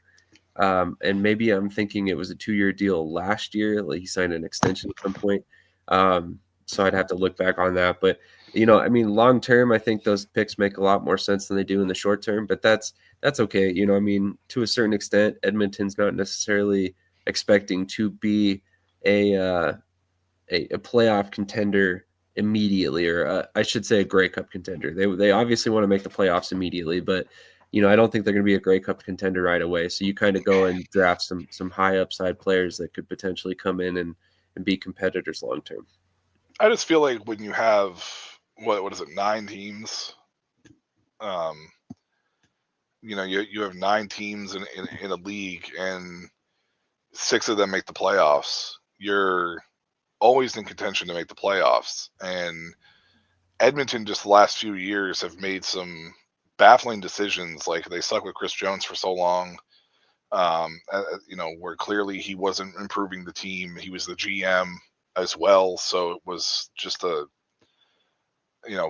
And maybe I'm thinking it was a 2-year deal last year. Like he signed an extension at some point. So I'd have to look back on that. But, long term, I think those picks make a lot more sense than they do in the short term. But that's okay. To a certain extent, Edmonton's not necessarily expecting to be a playoff contender immediately, or I should say a Grey Cup contender. They obviously want to make the playoffs immediately, but I don't think they're going to be a Grey Cup contender right away. So you kind of go and draft some high upside players that could potentially come in and be competitors long term. I just feel like when you have what is it, 9 teams? You have 9 teams in a league, and 6 of them make the playoffs. You're always in contention to make the playoffs, and Edmonton just the last few years have made some baffling decisions. Like they stuck with Chris Jones for so long, where clearly he wasn't improving the team. He was the GM as well, so it was just a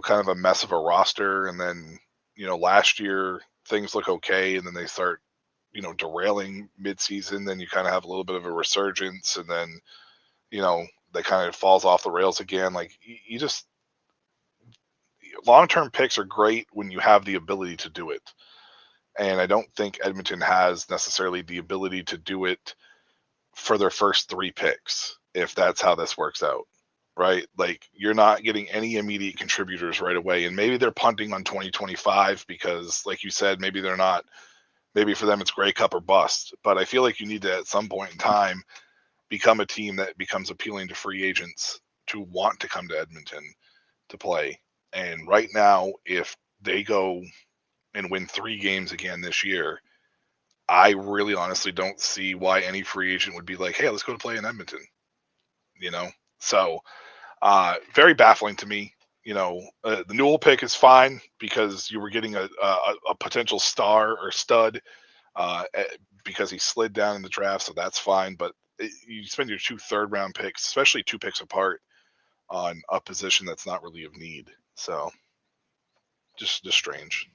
kind of a mess of a roster. And then last year things look okay, and then they start, derailing midseason. Then you kind of have a little bit of a resurgence, and then, they kind of falls off the rails again. Like you just long-term picks are great when you have the ability to do it. And I don't think Edmonton has necessarily the ability to do it for their first 3 picks, if that's how this works out, right? Like you're not getting any immediate contributors right away. And maybe they're punting on 2025 because, like you said, maybe they're not, maybe for them it's Grey Cup or bust. But I feel like you need to, at some point in time, become a team that becomes appealing to free agents to want to come to Edmonton to play. And right now, if they go and win 3 games again this year, I really honestly don't see why any free agent would be like, hey, let's go to play in Edmonton. So very baffling to me. The Newell pick is fine because you were getting a potential star or stud because he slid down in the draft, so that's fine. But you spend your 2 third-round picks, especially 2 picks apart, on a position that's not really of need. So just strange.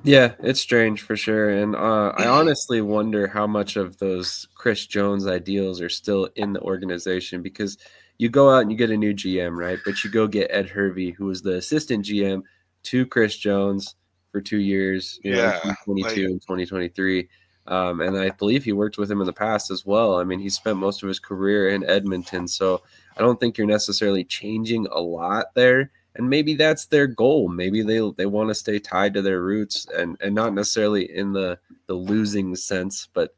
Yeah, it's strange for sure. And I honestly wonder how much of those Chris Jones ideals are still in the organization, because you go out and you get a new GM, right? But you go get Ed Hervey, who was the assistant GM to Chris Jones for 2 years, in 2022 and 2023. And I believe he worked with him in the past as well. I mean, he spent most of his career in Edmonton. So I don't think you're necessarily changing a lot there. And maybe that's their goal. Maybe they want to stay tied to their roots, and not necessarily in the losing sense, but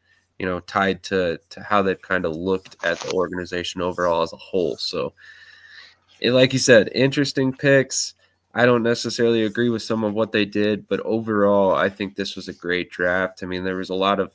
tied to how they've kind of looked at the organization overall as a whole. So, like you said, interesting picks. I don't necessarily agree with some of what they did, but overall, I think this was a great draft. I mean, there was a lot of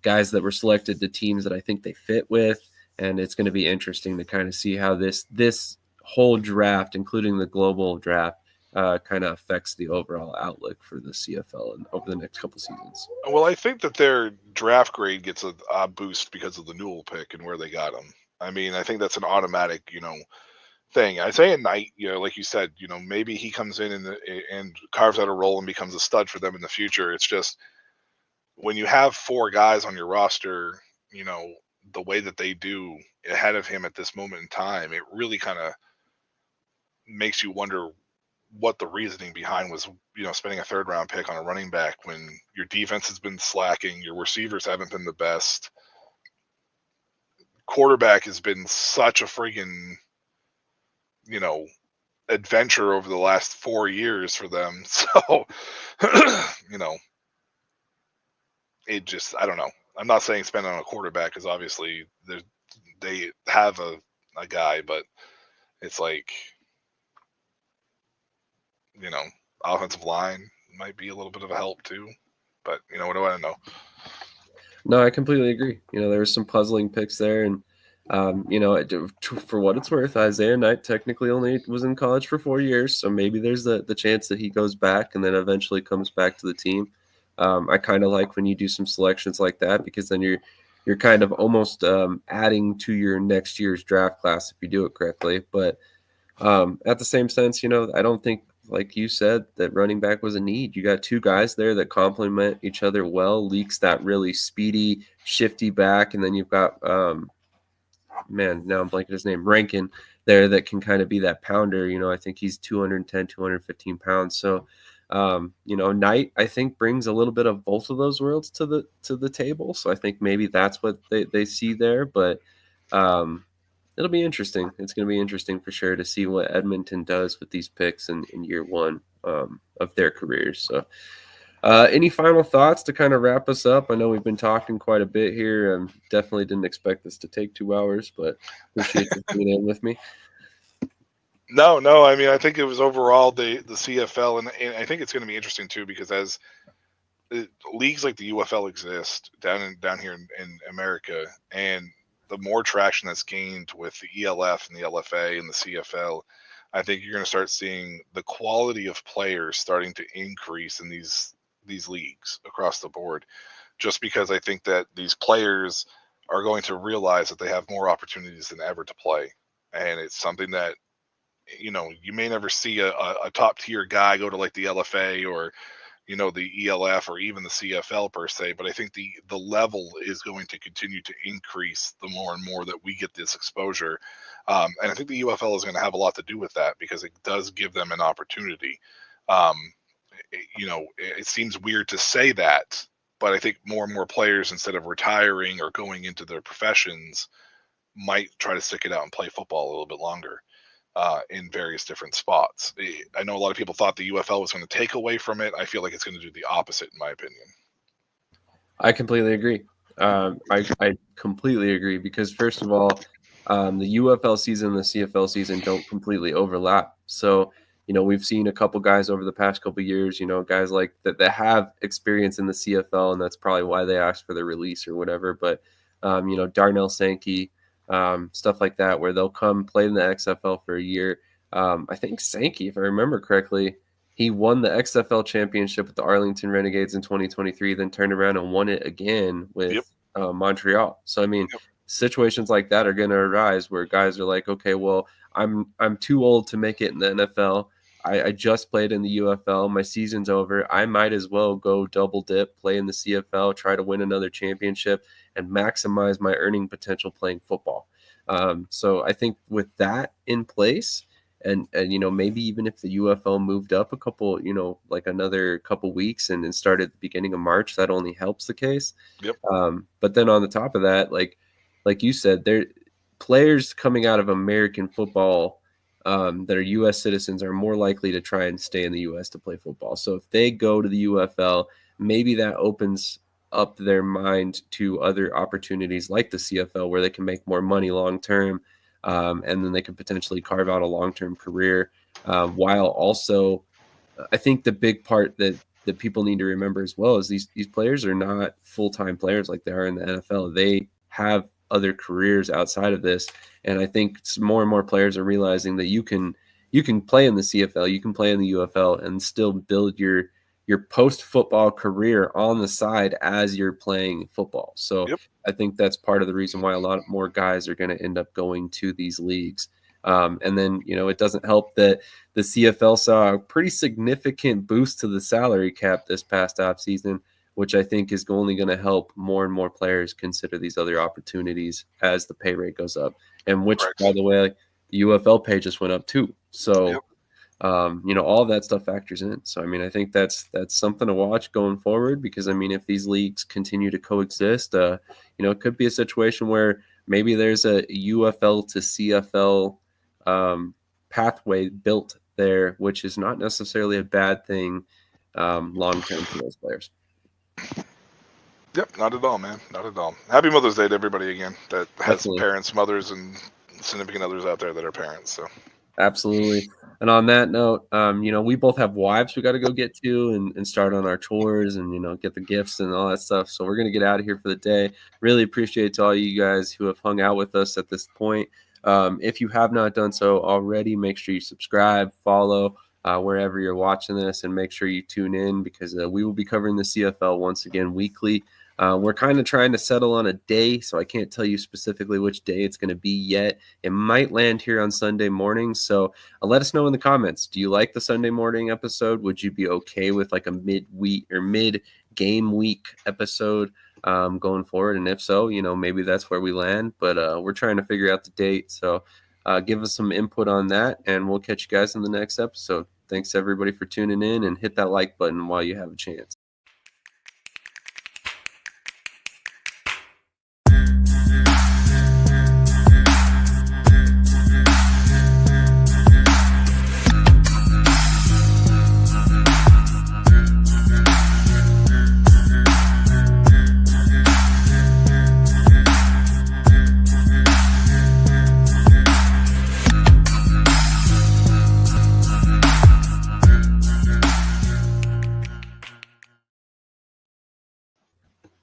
guys that were selected to teams that I think they fit with, and it's going to be interesting to kind of see how this whole draft, including the global draft, kind of affects the overall outlook for the CFL and over the next couple seasons. Well, I think that their draft grade gets a boost because of the Newell pick and where they got him. I mean, I think that's an automatic, thing. Isaiah Knight, like you said, maybe he comes in and carves out a role and becomes a stud for them in the future. It's just when you have 4 guys on your roster, the way that they do ahead of him at this moment in time, it really kind of makes you wonder what the reasoning behind was, spending a 3rd-round pick on a running back when your defense has been slacking, your receivers haven't been the best, quarterback has been such a friggin', adventure over the last 4 years for them. So, it just, I don't know. I'm not saying spend on a quarterback because obviously they have a guy, but it's like, offensive line might be a little bit of a help too. But, what do I know? No, I completely agree. There was some puzzling picks there. And, for what it's worth, Isaiah Knight technically only was in college for 4 years. So maybe there's the chance that he goes back and then eventually comes back to the team. I kind of like when you do some selections like that, because then you're kind of almost adding to your next year's draft class if you do it correctly. But at the same sense, I don't think, like you said, that running back was a need. You got 2 guys there that complement each other well. Leak's that really speedy, shifty back, and then you've got now I'm blanking his name, Rankin there, that can kind of be that pounder. I think he's 210, 215 pounds. So, Knight, I think, brings a little bit of both of those worlds to the table. So I think maybe that's what they see there. But it'll be interesting. It's going to be interesting for sure to see what Edmonton does with these picks in year 1 of their careers. So any final thoughts to kind of wrap us up? I know we've been talking quite a bit here, and definitely didn't expect this to take 2 hours, but appreciate you being in with me. No. I mean, I think it was overall the CFL, and I think it's going to be interesting too, because as leagues like the UFL exist down here in America, and the more traction that's gained with the ELF and the LFA and the CFL, I think you're going to start seeing the quality of players starting to increase in these leagues across the board, just because I think that these players are going to realize that they have more opportunities than ever to play. And it's something that you may never see a top tier guy go to like the LFA or the ELF or even the CFL per se, but I think the level is going to continue to increase the more and more that we get this exposure. And I think the UFL is going to have a lot to do with that because it does give them an opportunity. It seems weird to say that, but I think more and more players, instead of retiring or going into their professions, might try to stick it out and play football a little bit longer. In various different spots. I know a lot of people thought the UFL was going to take away from it. I feel like it's going to do the opposite, in my opinion. I completely agree. I completely agree because, first of all, the UFL season and the CFL season don't completely overlap. So, we've seen a couple guys over the past couple years, guys like that have experience in the CFL, and that's probably why they asked for the release or whatever. But, Darnell Sankey, stuff like that, where they'll come play in the XFL for a year. I think Sankey, if I remember correctly, he won the XFL championship with the Arlington Renegades in 2023, then turned around and won it again with Montreal. So, situations like that are going to arise where guys are like, okay, well, I'm too old to make it in the NFL. I just played in the UFL. My season's over. I might as well go double dip, play in the CFL, try to win another championship, and maximize my earning potential playing football. So I think with that in place, and maybe even if the UFL moved up a couple, like another couple weeks and started at the beginning of March, that only helps the case. Yep. But then on the top of that, like you said, there players coming out of American football that are U.S. citizens are more likely to try and stay in the U.S. to play football. So if they go to the UFL, maybe that opens up their mind to other opportunities like the CFL where they can make more money long term, and then they can potentially carve out a long-term career, while also I think the big part that people need to remember as well is these players are not full-time players like they are in the NFL. They have other careers outside of this, and I think more and more players are realizing that you can play in the CFL, you can play in the UFL, and still build your post-football career on the side as you're playing football. So I think that's part of the reason why a lot more guys are going to end up going to these leagues. And then, it doesn't help that the CFL saw a pretty significant boost to the salary cap this past offseason, which I think is only going to help more and more players consider these other opportunities as the pay rate goes up. And which, by the way, UFL pay just went up too. So, all of that stuff factors in. So, I think that's something to watch going forward because, if these leagues continue to coexist, it could be a situation where maybe there's a UFL to CFL pathway built there, which is not necessarily a bad thing long-term for those players. Yep, not at all, man. Not at all. Happy Mother's Day to everybody again that has Absolutely. Parents, mothers, and significant others out there that are parents. So absolutely. And on that note, we both have wives we got to go get to and start on our chores and, get the gifts and all that stuff. So we're going to get out of here for the day. Really appreciate to all you guys who have hung out with us at this point. If you have not done so already, make sure you subscribe, follow wherever you're watching this, and make sure you tune in because we will be covering the CFL once again weekly. We're kind of trying to settle on a day, so I can't tell you specifically which day it's going to be yet. It might land here on Sunday morning, so let us know in the comments. Do you like the Sunday morning episode? Would you be okay with like a mid-week or mid-game week episode going forward? And if so, maybe that's where we land, but we're trying to figure out the date, so give us some input on that, and we'll catch you guys in the next episode. Thanks, everybody, for tuning in, and hit that like button while you have a chance.